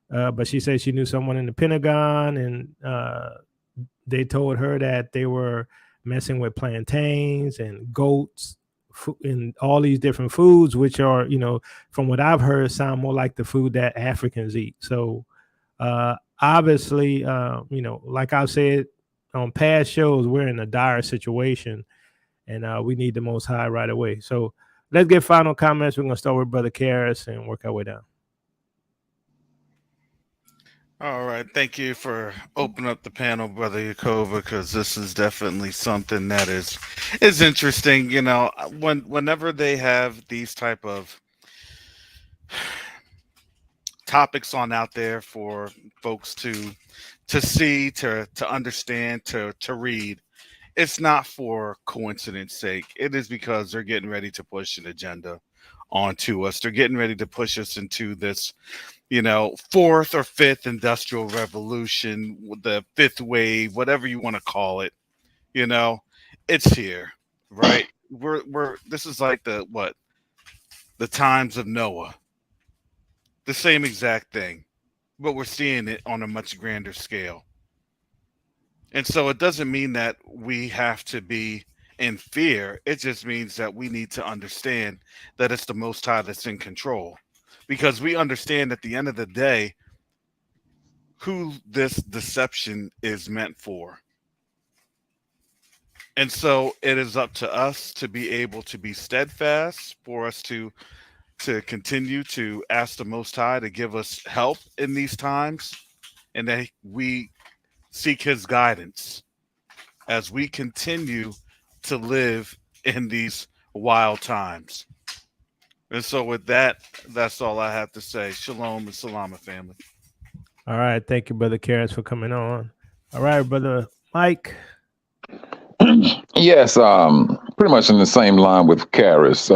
But she said she knew someone in the Pentagon, and they told her that they were messing with plantains and goats and all these different foods, which are, from what I've heard, sound more like the food that Africans eat. So obviously, like I've said on past shows, we're in a dire situation, and we need the Most High right away. So let's get final comments. We're going to start with Brother Karras and work our way down. All right. Thank you for opening up the panel, Brother Yakova, because this is definitely something that is interesting. Whenever they have these type of topics on out there for folks to see, to understand, to read, it's not for coincidence sake. It is because they're getting ready to push an agenda onto us. They're getting ready to push us into this, fourth or fifth industrial revolution, the fifth wave, whatever you want to call it. It's here, right? We're this is like the times of Noah. The same exact thing, but we're seeing it on a much grander scale. And so it doesn't mean that we have to be in fear. It just means that we need to understand that it's the Most High that's in control, because we understand at the end of the day who this deception is meant for. And so it is up to us to be able to be steadfast, for us to continue to ask the Most High to give us help in these times, and that we seek his guidance as we continue to live in these wild times. And so with that, that's all I have to say. Shalom and salama, family. All right. Thank you, Brother Karras, for coming on. All right, Brother Mike. Yes, pretty much in the same line with Karras.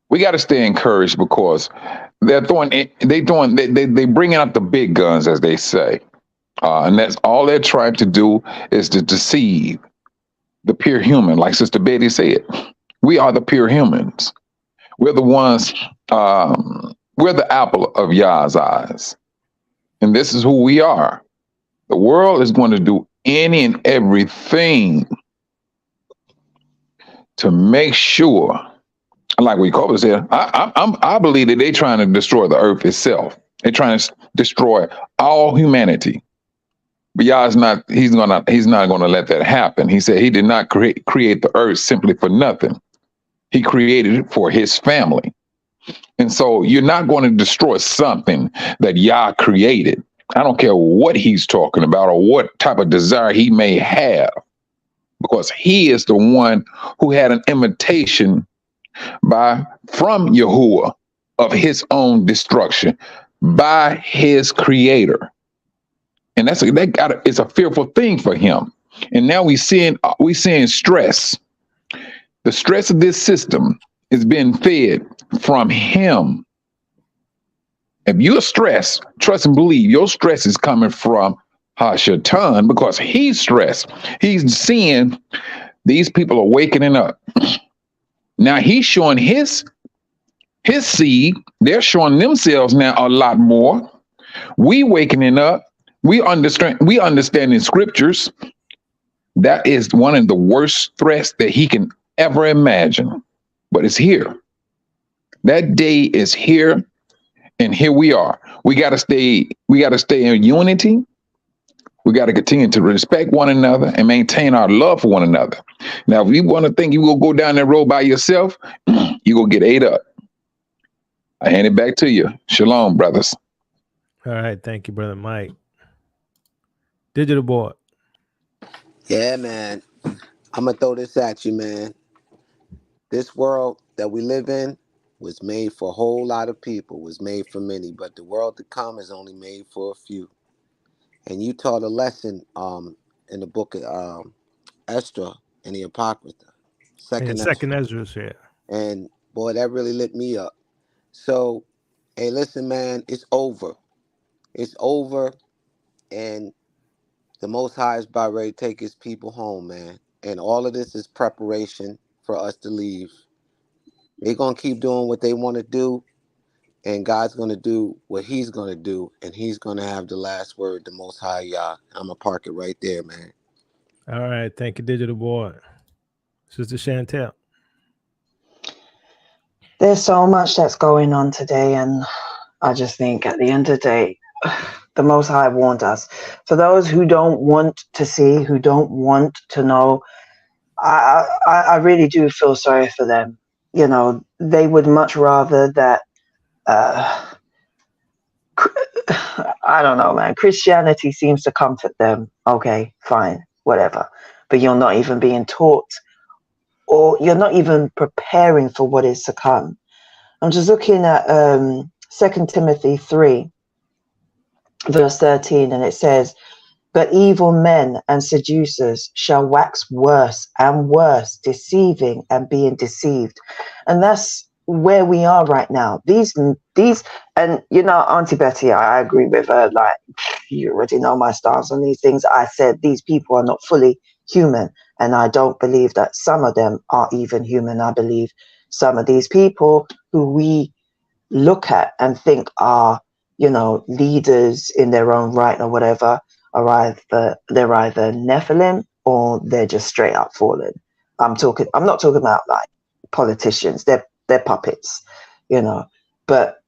We got to stay encouraged, because they're they bringing out the big guns, as they say, and that's all they're trying to do, is to deceive the pure human. Like Sister Betty said, we are the pure humans. We're the ones. We're the apple of Yah's eyes, and this is who we are. The world is going to do any and everything to make sure, like we Kobe said, I believe that they're trying to destroy the earth itself. They're trying to destroy all humanity. But Yah's not. He's not going to let that happen. He said he did not create the earth simply for nothing. He created it for his family. And so you're not going to destroy something that Yah created. I don't care what he's talking about or what type of desire he may have, because he is the one who had an invitation from Yahuwah of his own destruction by his creator. And it's a fearful thing for him. And now we seeing stress. The stress of this system is being fed from him. If you're stressed, trust and believe your stress is coming from Hashatan, because he's stressed. He's seeing these people are waking up. Now he's showing his seed. They're showing themselves now a lot more. We wakening up. We understanding scriptures. That is one of the worst threats that he can ever imagine. But it's here. That day is here, and here we are. We gotta stay in unity. We got to continue to respect one another and maintain our love for one another. Now, if you want to think you will go down that road by yourself, you will get ate up. I hand it back to you. Shalom, brothers. All right. Thank you, Brother Mike. Digital Board. Yeah, man. I'm going to throw this at you, man. This world that we live in was made for a whole lot of people, was made for many, but the world to come is only made for a few. And you taught a lesson in the book of Esther and the Apocrypha. Second Second Ezra. Ezra's, yeah. And boy, that really lit me up. So, hey, listen, man, it's over. It's over, and the Most High is about ready to take his people home, man. And all of this is preparation for us to leave. They're going to keep doing what they want to do, and God's going to do what he's going to do, and he's going to have the last word, the Most High Yah. I'm going to park it right there, man. All right. Thank you, Digital Boy. Sister Chantel. There's so much that's going on today, and I just think at the end of the day, the Most High warned us. For those who don't want to see, who don't want to know, I really do feel sorry for them. You know, they would much rather that, I don't know, man. Christianity seems to comfort them. Okay, fine, whatever. But you're not even being taught, or you're not even preparing for what is to come. I'm just looking at 2 Timothy 3, verse 13, and it says, "But evil men and seducers shall wax worse and worse, deceiving and being deceived." And that's where we are right now. These, and you know, Auntie Betty, I agree with her. Like, you already know my stance on these things. I said these people are not fully human, and I don't believe that some of them are even human. I believe some of these people who we look at and think are, you know, leaders in their own right or whatever, they're either Nephilim or they're just straight up fallen. I'm not talking about like politicians. They're puppets, you know. But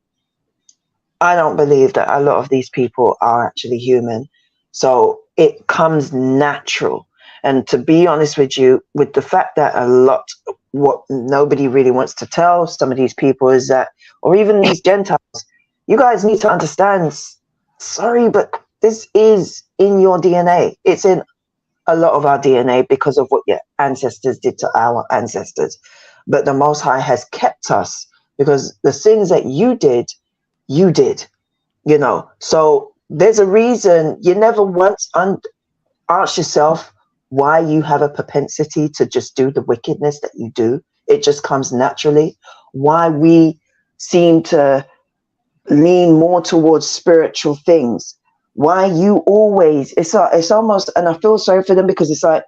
I don't believe that a lot of these people are actually human. So it comes natural. And to be honest with you, with the fact that what nobody really wants to tell some of these people is that, or even these Gentiles, you guys need to understand, sorry, but this is in your DNA. It's in a lot of our DNA because of what your ancestors did to our ancestors. But the Most High has kept us because the sins that you did, you know. So there's a reason. You never once ask yourself why you have a propensity to just do the wickedness that you do. It just comes naturally. Why we seem to lean more towards spiritual things. Why you always, it's almost, and I feel sorry for them because it's like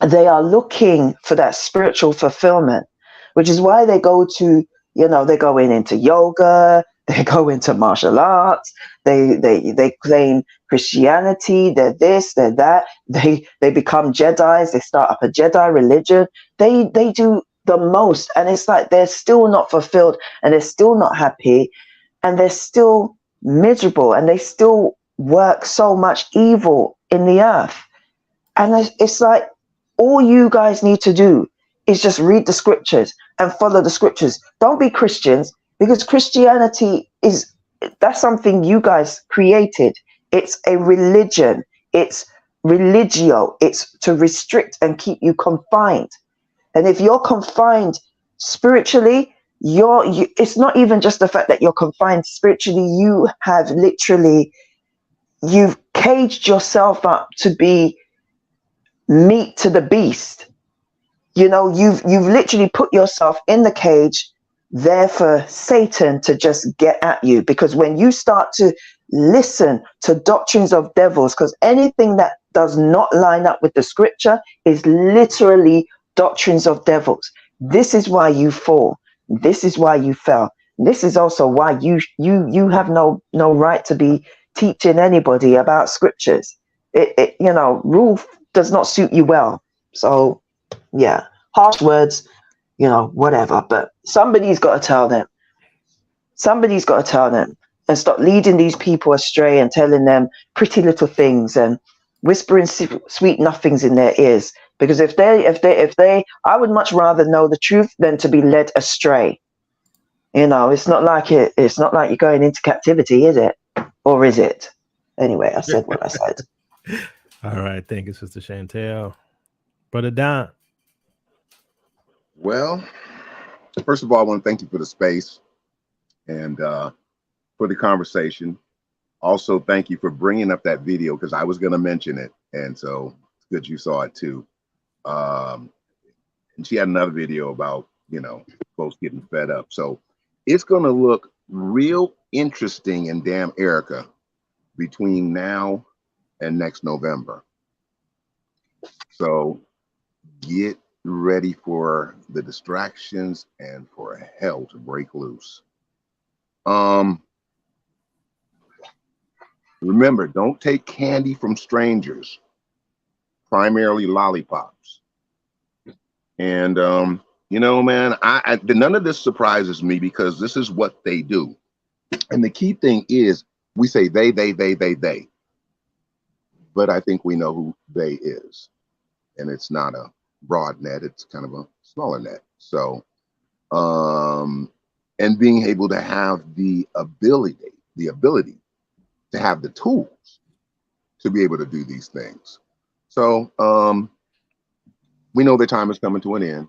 they are looking for that spiritual fulfillment, which is why they go to, you know, they're going into yoga, they go into martial arts, they claim Christianity, they're this, they're that, they become Jedis, they start up a Jedi religion, they do the most, and it's like they're still not fulfilled, and they're still not happy, and they're still miserable, and they still work so much evil in the earth. And it's like, all you guys need to do is just read the scriptures and follow the scriptures. Don't be Christians, because Christianity that's something you guys created. It's a religion. It's religio. It's to restrict and keep you confined. And if you're confined spiritually, it's not even just the fact that you're confined spiritually. You have you've caged yourself up to be meat to the beast. You know, you've literally put yourself in the cage there for Satan to just get at you. Because when you start to listen to doctrines of devils, because anything that does not line up with the scripture is literally doctrines of devils. This is why you fall. This is why you fell. This is also why you have no right to be teaching anybody about scriptures. It you know, rule does not suit you well. So yeah, harsh words, you know, whatever. But somebody's got to tell them. Somebody's got to tell them and stop leading these people astray and telling them pretty little things and whispering sweet nothings in their ears. Because if they, I would much rather know the truth than to be led astray. You know, it's not like you're going into captivity, is it? Or is it? Anyway, I said what I said. All right, thank you, Sister Chantel. Brother Don. Well, first of all, I want to thank you for the space and for the conversation. Also, thank you for bringing up that video because I was going to mention it. And so it's good you saw it too. And she had another video about, folks getting fed up. So it's going to look real interesting in Damn Erica between now and next November. So get ready for the distractions and for hell to break loose. Remember, don't take candy from strangers, primarily lollipops. And man, none of this surprises me because this is what they do. And the key thing is we say they. But I think we know who they is. And it's not a broad net, it's kind of a smaller net. So, and being able to have the ability to have the tools to be able to do these things. So, we know the time is coming to an end,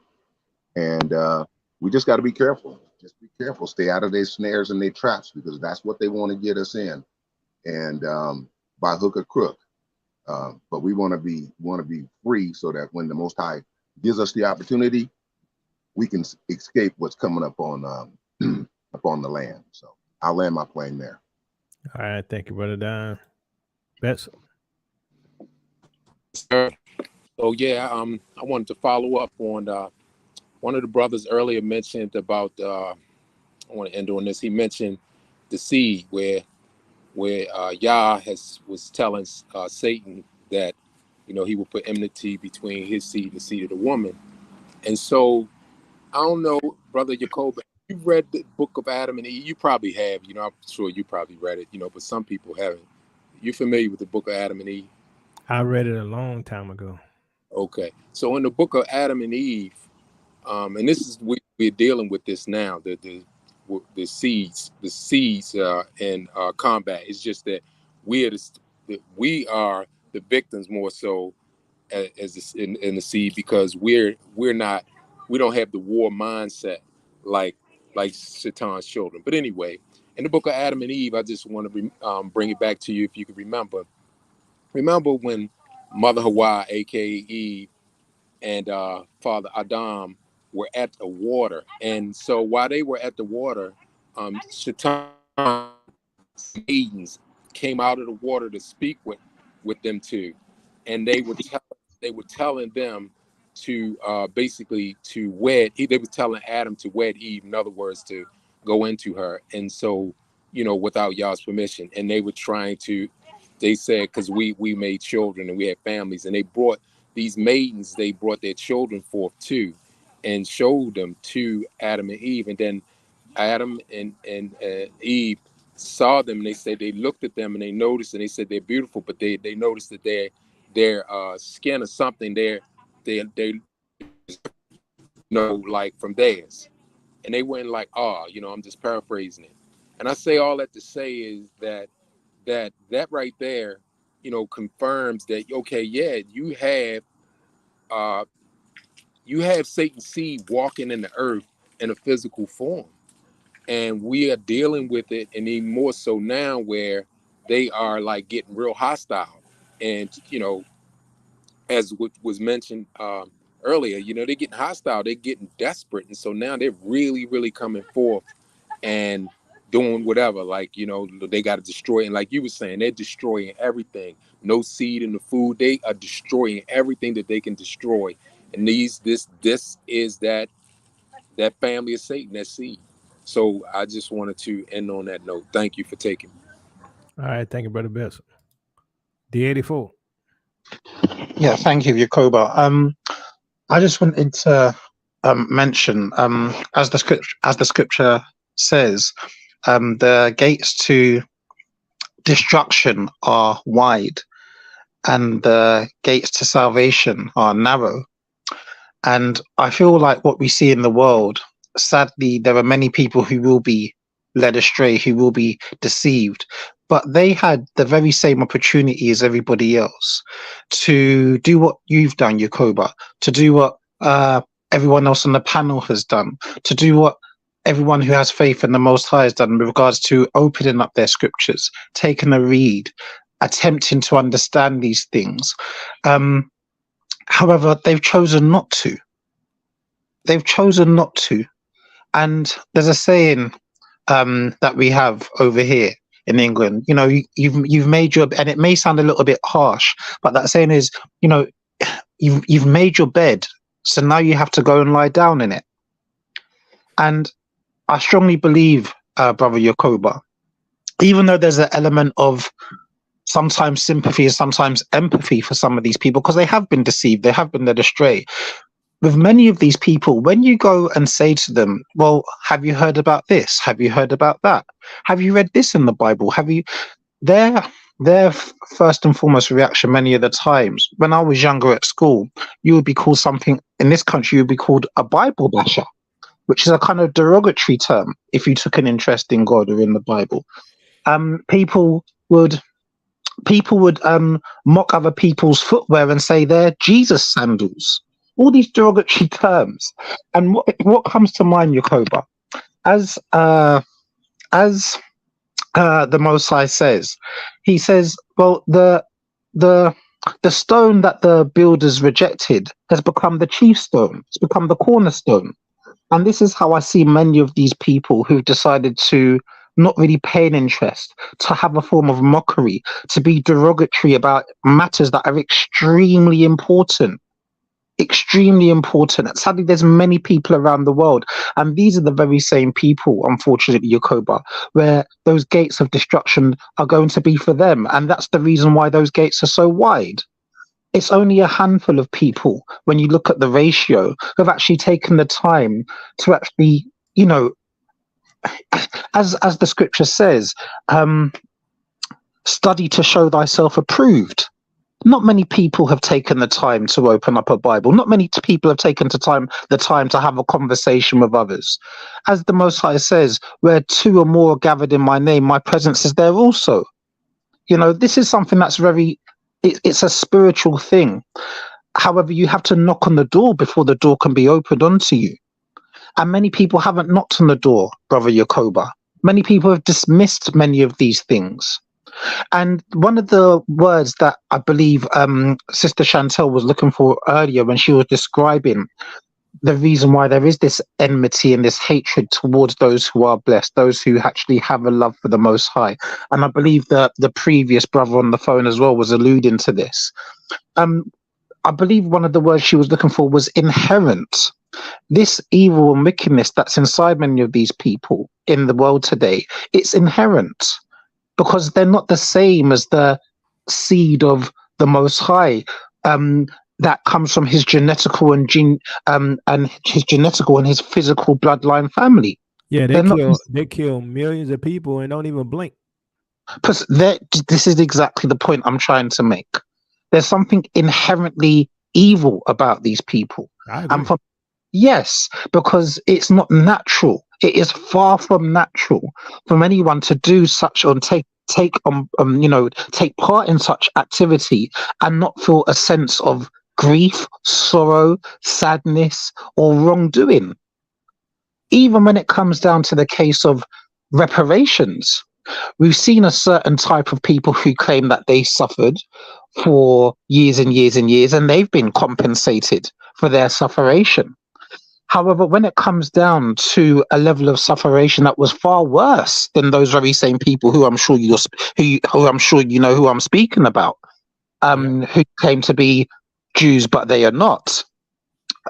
and we just got to be careful. Just be careful. Stay out of their snares and their traps, because that's what they want to get us in, and by hook or crook. But we want to be free, so that when the Most High gives us the opportunity, we can escape what's coming up on upon the land. So I'll land my plane there. All right, thank you, Brother Don. Bets. So yeah, I wanted to follow up on one of the brothers earlier mentioned about. I want to end on this. He mentioned the seed, where Yah was telling Satan that he would put enmity between his seed and the seed of the woman. And so I don't know, Brother Jacob, you read the book of Adam and Eve? You probably have. I'm sure you probably read it. But some people haven't. You familiar with the book of Adam and Eve? I read it a long time ago. Okay, so in the book of Adam and Eve, and this is we're dealing with this now. The seeds in combat. It's just that we are the victims more so as in the seed, because we don't have the war mindset like Satan's children. But anyway, in the book of Adam and Eve, I just want to bring it back to you, if you can remember. Remember when Mother Hawa, aka Eve, and Father Adam were at the water, and so while they were at the water, Satan's maidens came out of the water to speak with them too, and they were telling them to basically to wed. They were telling Adam to wed Eve, in other words, to go into her, and so without Yah's permission, and they were trying to. They said, because we made children and we had families, and they brought these maidens. They brought their children forth too, and showed them to Adam and Eve, and then Adam and Eve saw them, and they said they looked at them and they noticed, and they said they're beautiful, but they noticed that their skin or something they like from theirs, and they went like, I'm just paraphrasing it, and I say all that to say is that right there, confirms that okay, yeah, you have Satan's seed walking in the earth in a physical form. And we are dealing with it, and even more so now, where they are like getting real hostile. And as what was mentioned earlier, they're getting hostile, they're getting desperate, and so now they're really, really coming forth and doing whatever. Like they got to destroy, and like you were saying, they're destroying everything. No seed in the food. They are destroying everything that they can destroy. And this is that family of Satan, that seed. So I just wanted to end on that note. Thank you for taking me. All right, thank you, Brother Bess. D84. Yeah, thank you, Yakoba. I just wanted to mention, as the scripture says, the gates to destruction are wide, and the gates to salvation are narrow. And I feel like what we see in the world, sadly, there are many people who will be led astray, who will be deceived, but they had the very same opportunity as everybody else to do what you've done, Yakoba, to do what everyone else on the panel has done, to do what everyone who has faith in the Most High has done with regards to opening up their scriptures, taking a read, attempting to understand these things. However, they've chosen not to. they've chosen not to. And there's a saying that we have over here in England. You know, you've made your, and it may sound a little bit harsh, but that saying is, you know, you've made your bed, so now you have to go and lie down in it. And I strongly believe, Brother Yakoba, even though there's an element of sometimes sympathy and sometimes empathy for some of these people, because they have been deceived, they have been led astray. With many of these people, when you go and say to them, well, have you heard about this? Have you heard about that? Have you read this in the Bible? Have you, their first and foremost reaction many of the times, when I was younger at school, you would be called something, in this country, you would be called a Bible basher, which is a kind of derogatory term if you took an interest in God or in the Bible. People would mock other people's footwear and say they're Jesus sandals. All these derogatory terms. And what comes to mind, Yakoba, as the Most High says, he says, well, the stone that the builders rejected has become the chief stone. It's become the cornerstone. And this is how I see many of these people who've decided to not really pay an interest, to have a form of mockery, to be derogatory about matters that are extremely important. Extremely important. And sadly, there's many people around the world, and these are the very same people, unfortunately, Yakoba, where those gates of destruction are going to be for them. And that's the reason why those gates are so wide. It's only a handful of people, when you look at the ratio, who have actually taken the time to actually, you know, as the scripture says, study to show thyself approved. Not many people have taken the time to open up a Bible. Not many people have taken the time to have a conversation with others. As the Most High says, where two or more are gathered in my name, my presence is there also. You know, this is something that's it's a spiritual thing. However, you have to knock on the door before the door can be opened onto you. And many people haven't knocked on the door, Brother Yakoba. Many people have dismissed many of these things. And one of the words that I believe Sister Chantel was looking for earlier when she was describing the reason why there is this enmity and this hatred towards those who are blessed, those who actually have a love for the Most High. And I believe that the previous brother on the phone as well was alluding to this. I believe one of the words she was looking for was inherent. This evil and wickedness that's inside many of these people in the world today, it's inherent. Because they're not the same as the seed of the Most High that comes from his genetical and his physical bloodline family. Yeah, they kill millions of people and don't even blink. This is exactly the point I'm trying to make. There's something inherently evil about these people. I agree. Yes, because it's not natural. It is far from natural for anyone to do such or take part in such activity and not feel a sense of grief, sorrow, sadness, or wrongdoing. Even when it comes down to the case of reparations, we've seen a certain type of people who claim that they suffered for years and years and years, and they've been compensated for their sufferation. However, when it comes down to a level of sufferation that was far worse than those very same people who I'm sure you know who I'm speaking about, who claim to be Jews but they are not.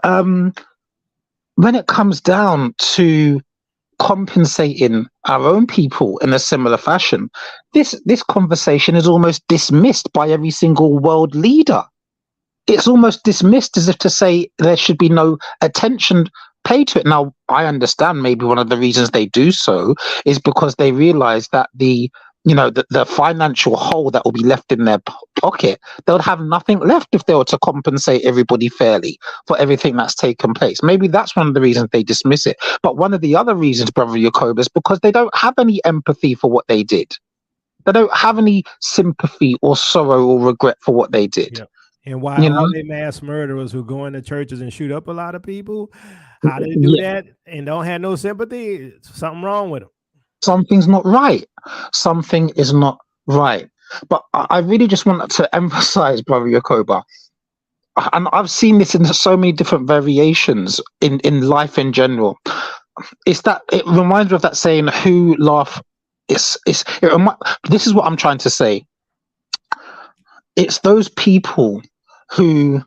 When it comes down to compensating our own people in a similar fashion, this conversation is almost dismissed by every single world leader. It's almost dismissed as if to say there should be no attention paid to it. Now, I understand maybe one of the reasons they do so is because they realize that the financial hole that will be left in their pocket, they'll have nothing left if they were to compensate everybody fairly for everything that's taken place. Maybe that's one of the reasons they dismiss it. But one of the other reasons, Brother Yakob, is because they don't have any empathy for what they did. They don't have any sympathy or sorrow or regret for what they did. Yeah. And why all they mass murderers who go into churches and shoot up a lot of people, how they do that and don't have no sympathy, something wrong with them. Something's not right. Something is not right. But I really just wanted to emphasize, Brother Yakoba, and I've seen this in so many different variations in life in general. It's that it reminds me of that saying, "Who laugh?" This is what I'm trying to say. It's those people who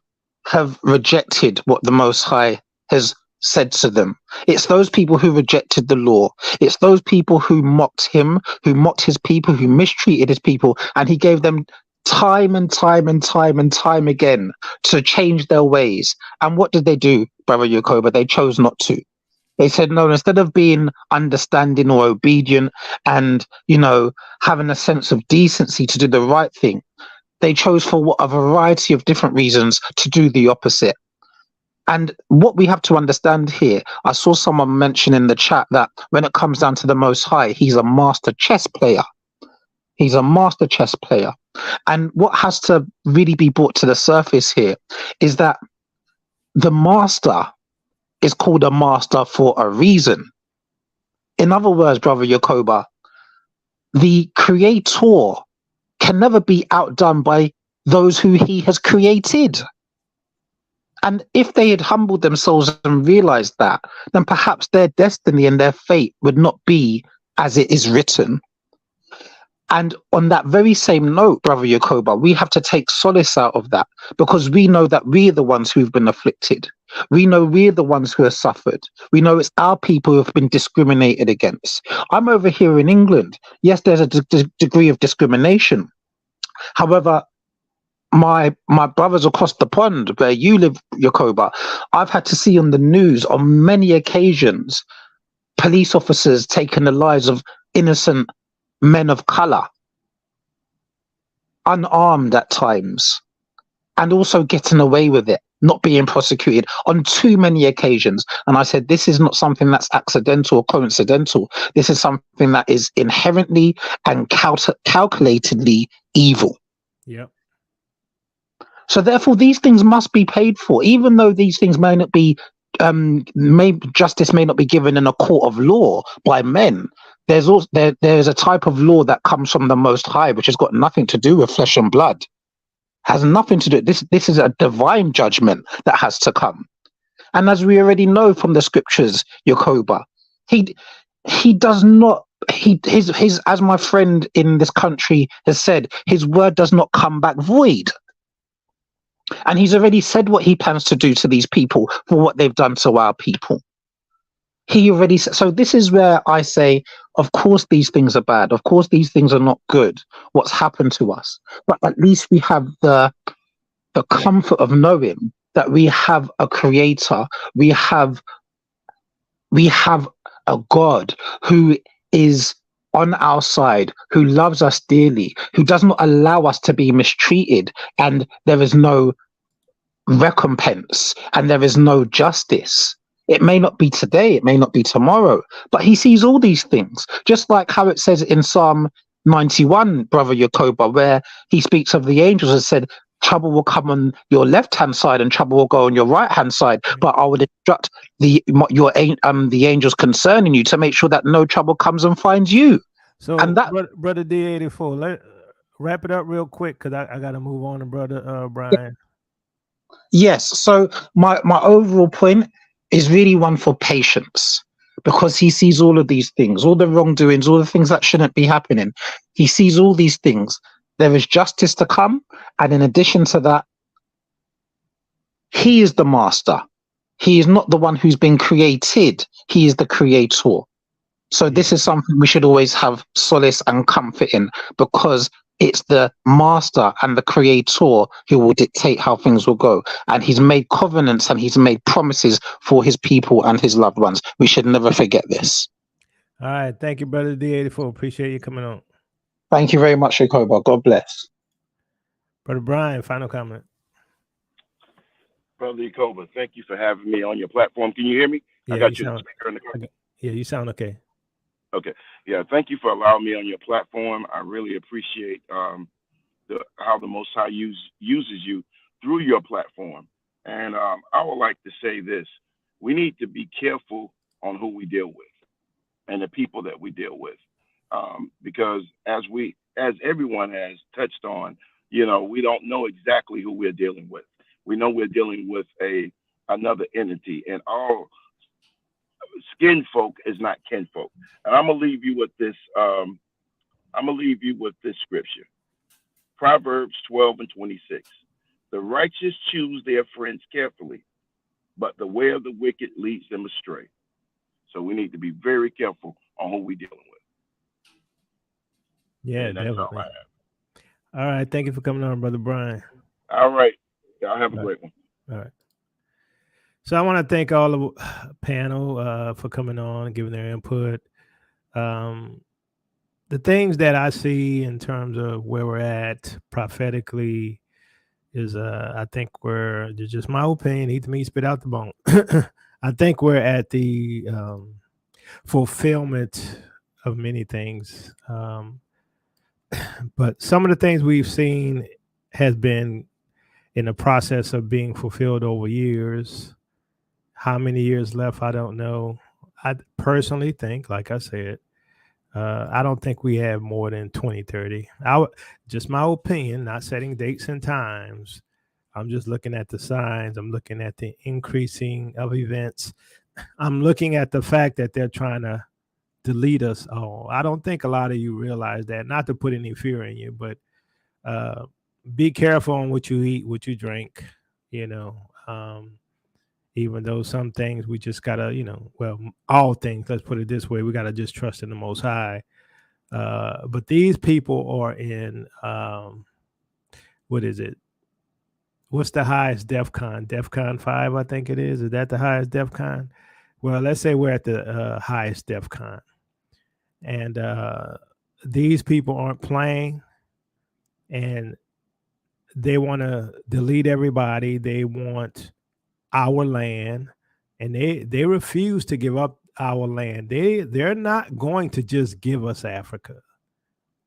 have rejected what the Most High has said to them. It's those people who rejected the law. It's those people who mocked him, who mocked his people, who mistreated his people, and he gave them time and time and time and time again to change their ways. And what did they do, Brother Yakoba? They chose not to. They said, no, instead of being understanding or obedient and, having a sense of decency to do the right thing, they chose for a variety of different reasons to do the opposite. And what we have to understand here, I saw someone mention in the chat that when it comes down to the Most High, he's a master chess player. He's a master chess player. And what has to really be brought to the surface here is that the master is called a master for a reason. In other words, Brother Yakoba, the creator can never be outdone by those who he has created. And if they had humbled themselves and realized that, then perhaps their destiny and their fate would not be as it is written. And on that very same note, Brother Yakoba, we have to take solace out of that, because we know that we're the ones who've been afflicted. We know we're the ones who have suffered. We know it's our people who have been discriminated against. I'm over here in England. Yes, there's a degree of discrimination. However, my brothers across the pond where you live, Yakoba, I've had to see on the news on many occasions police officers taking the lives of innocent men of color, unarmed at times, and also getting away with it, not being prosecuted on too many occasions. And I said, this is not something that's accidental or coincidental. This is something that is inherently and calculatedly evil. Yep. So therefore, these things must be paid for, even though these things may not be, justice may not be given in a court of law by men. There's also there's a type of law that comes from the Most High, which has got nothing to do with flesh and blood. Has nothing to do. This is a divine judgment that has to come. And as we already know from the scriptures, Yakoba, he does not. His as my friend in this country has said, his word does not come back void. And he's already said what he plans to do to these people for what they've done to our people. He already said. So this is where I say, of course, these things are bad. Of course, these things are not good, what's happened to us. But at least we have the comfort of knowing that we have a creator. We have a God who is on our side, who loves us dearly, who does not allow us to be mistreated, and there is no recompense and there is no justice. It may not be today, it may not be tomorrow, but he sees all these things. Just like how it says in Psalm 91, Brother Yakoba, where he speaks of the angels and said, trouble will come on your left-hand side and trouble will go on your right-hand side, but I would instruct the angels concerning you to make sure that no trouble comes and finds you. So, and that, brother D84, let wrap it up real quick, because I got to move on to Brother Brian. Yes. So my overall point is really one for patience, because he sees all of these things, all the wrongdoings, all the things that shouldn't be happening. He sees all these things. There is justice to come. And in addition to that, he is the master. He is not the one who's been created. He is the creator. So this is something we should always have solace and comfort in, because it's the master and the creator who will dictate how things will go. And he's made covenants and he's made promises for his people and his loved ones. We should never forget this. All right. Thank you, Brother D84. Appreciate you coming on. Thank you very much, Yakoba. God bless. Brother Brian, final comment. Brother Yakoba, thank you for having me on your platform. Can you hear me? Yeah, I got you speaker in the car. Yeah, you sound okay. Okay. Yeah, thank you for allowing me on your platform. I really appreciate how the Most High uses you through your platform. And I would like to say this. We need to be careful on who we deal with and the people that we deal with. Because as everyone has touched on, we don't know exactly who we're dealing with. We know we're dealing with another entity, and all skin folk is not kinfolk. And I'm gonna leave you with this. I'm gonna leave you with this scripture, Proverbs 12:26. The righteous choose their friends carefully, but the way of the wicked leads them astray. So we need to be very careful on who we're dealing with. Yeah, And that's all definitely. I have. All right. Thank you for coming on, Brother Brian. All right. Y'all have a All great one. All right. So I want to thank all the panel for coming on and giving their input. The things that I see in terms of where we're at prophetically is, I think we're, just my opinion, eat the meat, spit out the bone. I think we're at the fulfillment of many things. But some of the things we've seen has been in the process of being fulfilled over years. How many years left? I don't know. I personally think, like I said, I don't think we have more than 2030. Just my opinion, not setting dates and times. I'm just looking at the signs. I'm looking at the increasing of events. I'm looking at the fact that they're trying to delete us all. I don't think a lot of you realize that, not to put any fear in you, but be careful on what you eat, what you drink, even though some things we just gotta, well, all things, let's put it this way, we gotta just trust in the Most High. But these people are in, what is it? What's the highest DEFCON? DEFCON 5, I think it is. Is that the highest DEFCON? Well, let's say we're at the highest DEFCON. And these people aren't playing, and they want to delete everybody. They want our land, and they refuse to give up our land. They're not going to just give us Africa.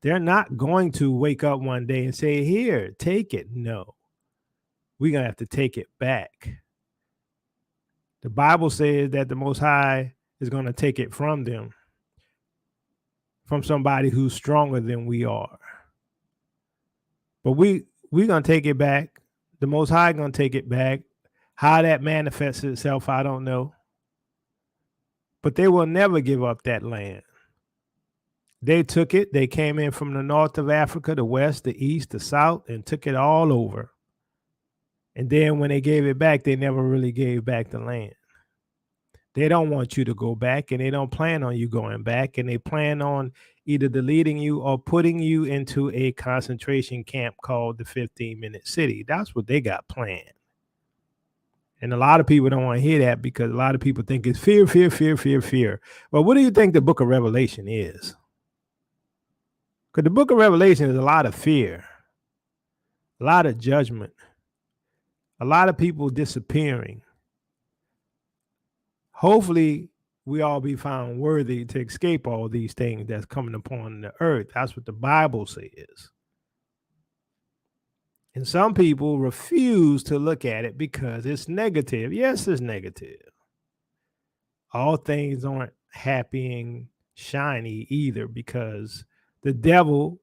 They're not going to wake up one day and say, here, take it. No, we're going to have to take it back. The Bible says that the Most High is going to take it from them, from somebody who's stronger than we are. But we're going to take it back. The Most High going to take it back. How that manifests itself, I don't know. But they will never give up that land. They took it. They came in from the north of Africa, the west, the east, the south, and took it all over. And then when they gave it back, they never really gave back the land. They don't want you to go back, and they don't plan on you going back, and they plan on either deleting you or putting you into a concentration camp called the 15-minute city. That's what they got planned. And a lot of people don't want to hear that because a lot of people think it's fear, fear, fear, fear, fear. Well, what do you think the book of Revelation is? Because the book of Revelation is a lot of fear, a lot of judgment, a lot of people disappearing. Hopefully, we all be found worthy to escape all these things that's coming upon the earth. That's what the Bible says. And some people refuse to look at it because it's negative. Yes, it's negative. All things aren't happy and shiny either, because the devil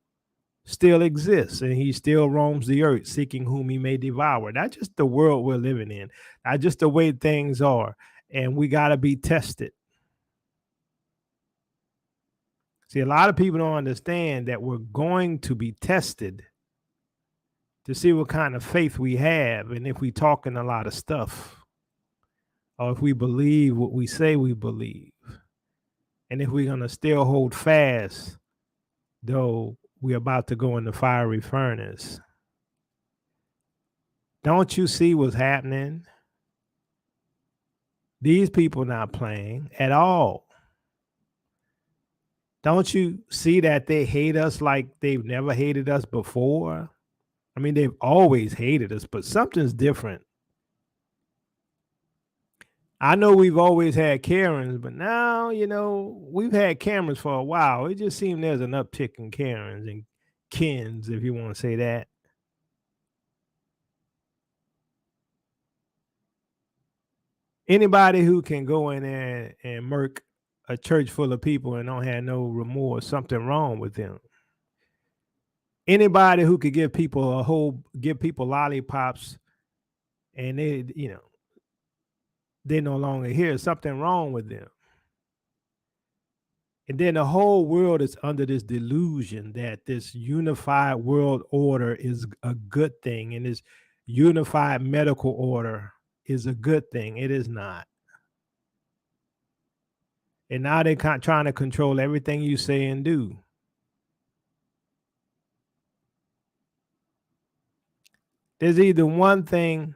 still exists and he still roams the earth seeking whom he may devour. That's just the world we're living in. That's just the way things are. And we got to be tested. See, a lot of people don't understand that we're going to be tested to see what kind of faith we have, and if we talking a lot of stuff, or if we believe what we say we believe, and if we're going to still hold fast, though we're about to go in the fiery furnace. Don't you see what's happening? These people not playing at all. Don't you see that they hate us like they've never hated us before? I mean, they've always hated us, but something's different. I know we've always had Karens, but now, we've had cameras for a while. It just seems there's an uptick in Karens and Kens, if you want to say that. Anybody who can go in there and murk a church full of people and don't have no remorse, something wrong with them. Anybody who could give people lollipops and they're no longer here. Something wrong with them. And then the whole world is under this delusion that this unified world order is a good thing, and this unified medical order is a good thing. It is not. And now they're trying to control everything you say and do. There's either one thing,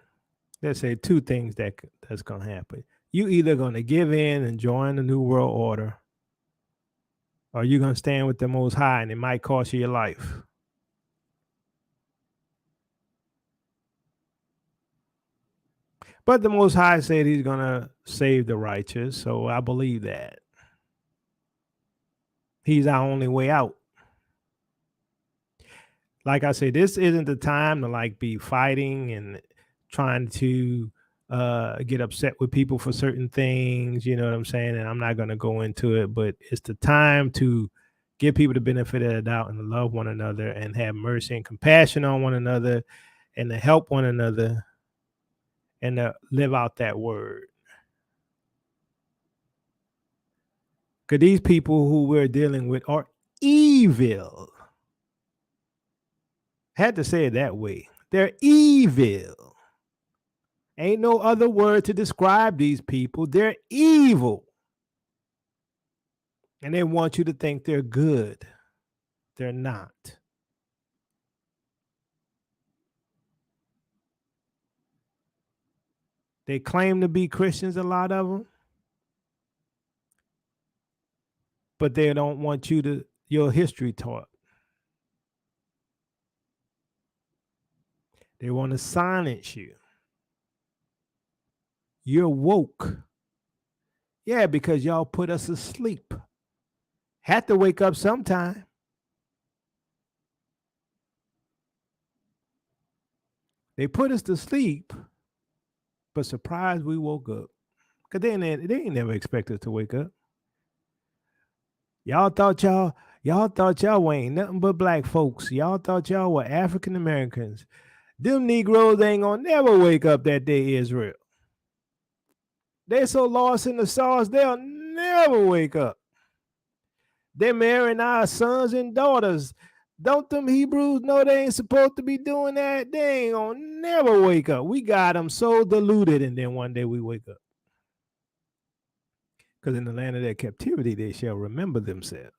let's say two things that's going to happen. You either going to give in and join the New World Order, or you're going to stand with the Most High, and it might cost you your life. But the Most High said he's going to save the righteous, so I believe that. He's our only way out. Like I said, this isn't the time to like be fighting and trying to get upset with people for certain things, you know what I'm saying? And I'm not going to go into it, but it's the time to give people the benefit of the doubt and to love one another and have mercy and compassion on one another and to help one another and to live out that word. Because these people who we're dealing with are evil. Had to say it that way. They're evil. Ain't no other word to describe these people. They're evil. And they want you to think they're good. They're not. They claim to be Christians, a lot of them. But they don't want your history taught. They want to silence you. You're woke. Yeah, because y'all put us asleep. Had to wake up sometime. They put us to sleep, but surprised we woke up. Because they ain't never expect us to wake up. Y'all thought y'all ain't nothing but black folks. Y'all thought y'all were African Americans. Them Negroes ain't gonna never wake up that day, Israel. They're so lost in the sauce, they'll never wake up. They're marrying our sons and daughters. Don't them Hebrews know they ain't supposed to be doing that? They ain't gonna never wake up. We got them so deluded, and then one day we wake up. Because in the land of their captivity, they shall remember themselves.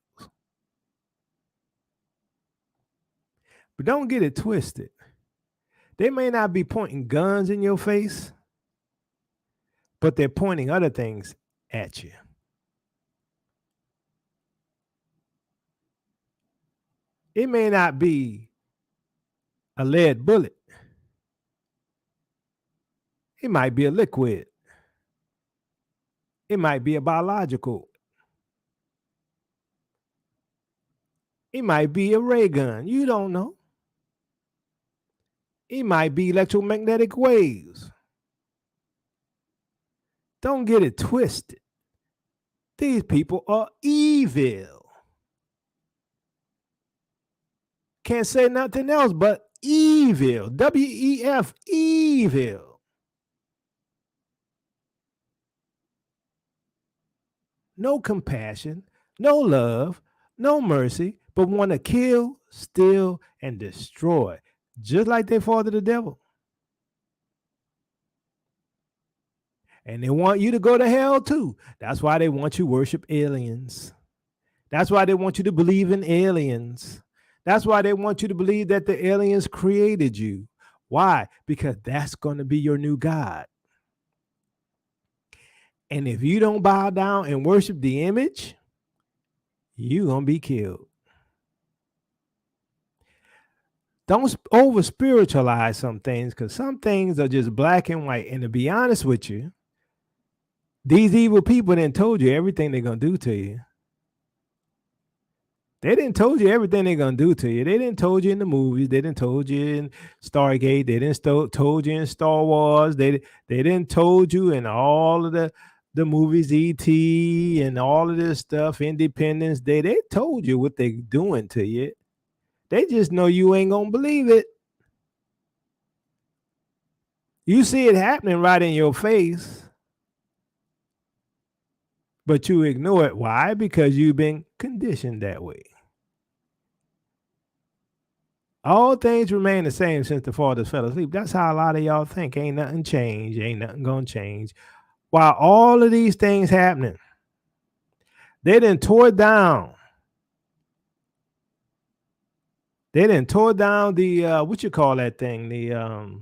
But don't get it twisted. They may not be pointing guns in your face, but they're pointing other things at you. It may not be a lead bullet. It might be a liquid. It might be a biological. It might be a ray gun. You don't know. It might be electromagnetic waves. Don't get it twisted. These people are evil. Can't say nothing else but evil. W-E-F, evil. No compassion, no love, no mercy, but want to kill, steal, and destroy, just like their father, the devil. And they want you to go to hell too. That's why they want you to worship aliens. That's why they want you to believe in aliens. That's why they want you to believe that the aliens created you. Why? Because that's going to be your new God. And if you don't bow down and worship the image, you're going to be killed. Don't over spiritualize some things, because some things are just black and white. And to be honest with you, these evil people didn't told you everything they're going to do to you. They didn't told you everything they're going to do to you. They didn't told you in the movies. They didn't told you in Stargate. They didn't told you in Star Wars. They didn't told you in all of the movies, E.T. and all of this stuff, Independence Day. They told you what they're doing to you. They just know you ain't going to believe it. You see it happening right in your face, but you ignore it. Why? Because you've been conditioned that way. All things remain the same since the fathers fell asleep. That's how a lot of y'all think. Ain't nothing changed. Ain't nothing gonna change. While all of these things happening, they done tore down. They done tore down the what you call that thing? The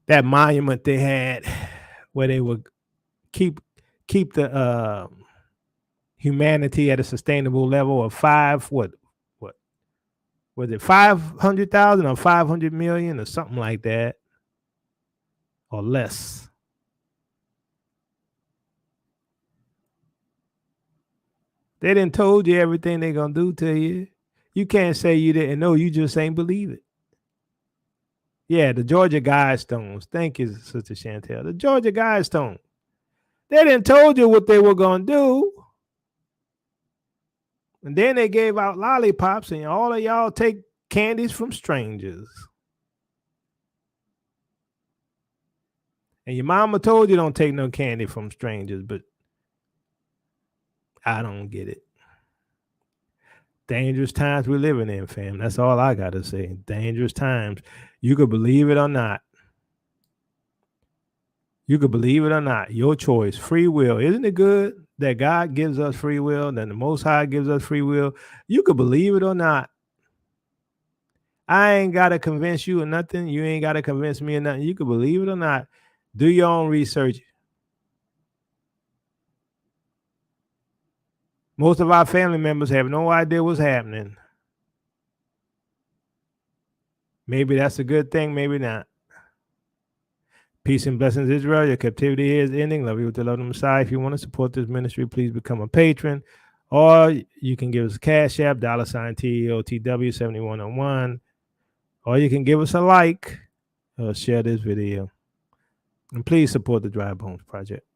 that monument they had where they would keep the humanity at a sustainable level of what was it 500,000 or 500 million or something like that or less. They done told you everything they gonna do to you. You can't say you didn't know. You just ain't believe it. Yeah, the Georgia Guidestones. Thank you, Sister Chantel. The Georgia Guidestones. They done told you what they were gonna do. And then they gave out lollipops, and all of y'all take candies from strangers. And your mama told you don't take no candy from strangers, but I don't get it. Dangerous times we're living in, fam. That's all I got to say. Dangerous times. You could believe it or not. You could believe it or not. Your choice. Free will. Isn't it good that God gives us free will, that the Most High gives us free will? You could believe it or not. I ain't got to convince you or nothing. You ain't got to convince me or nothing. You could believe it or not. Do your own research. Most of our family members have no idea what's happening. Maybe that's a good thing, maybe not. Peace and blessings, Israel. Your captivity here is ending. Love you with the love of the Messiah. If you want to support this ministry, please become a patron. Or you can give us a cash app, $TEOTW 7101. Or you can give us a like or share this video. And please support the Dry Bones Project.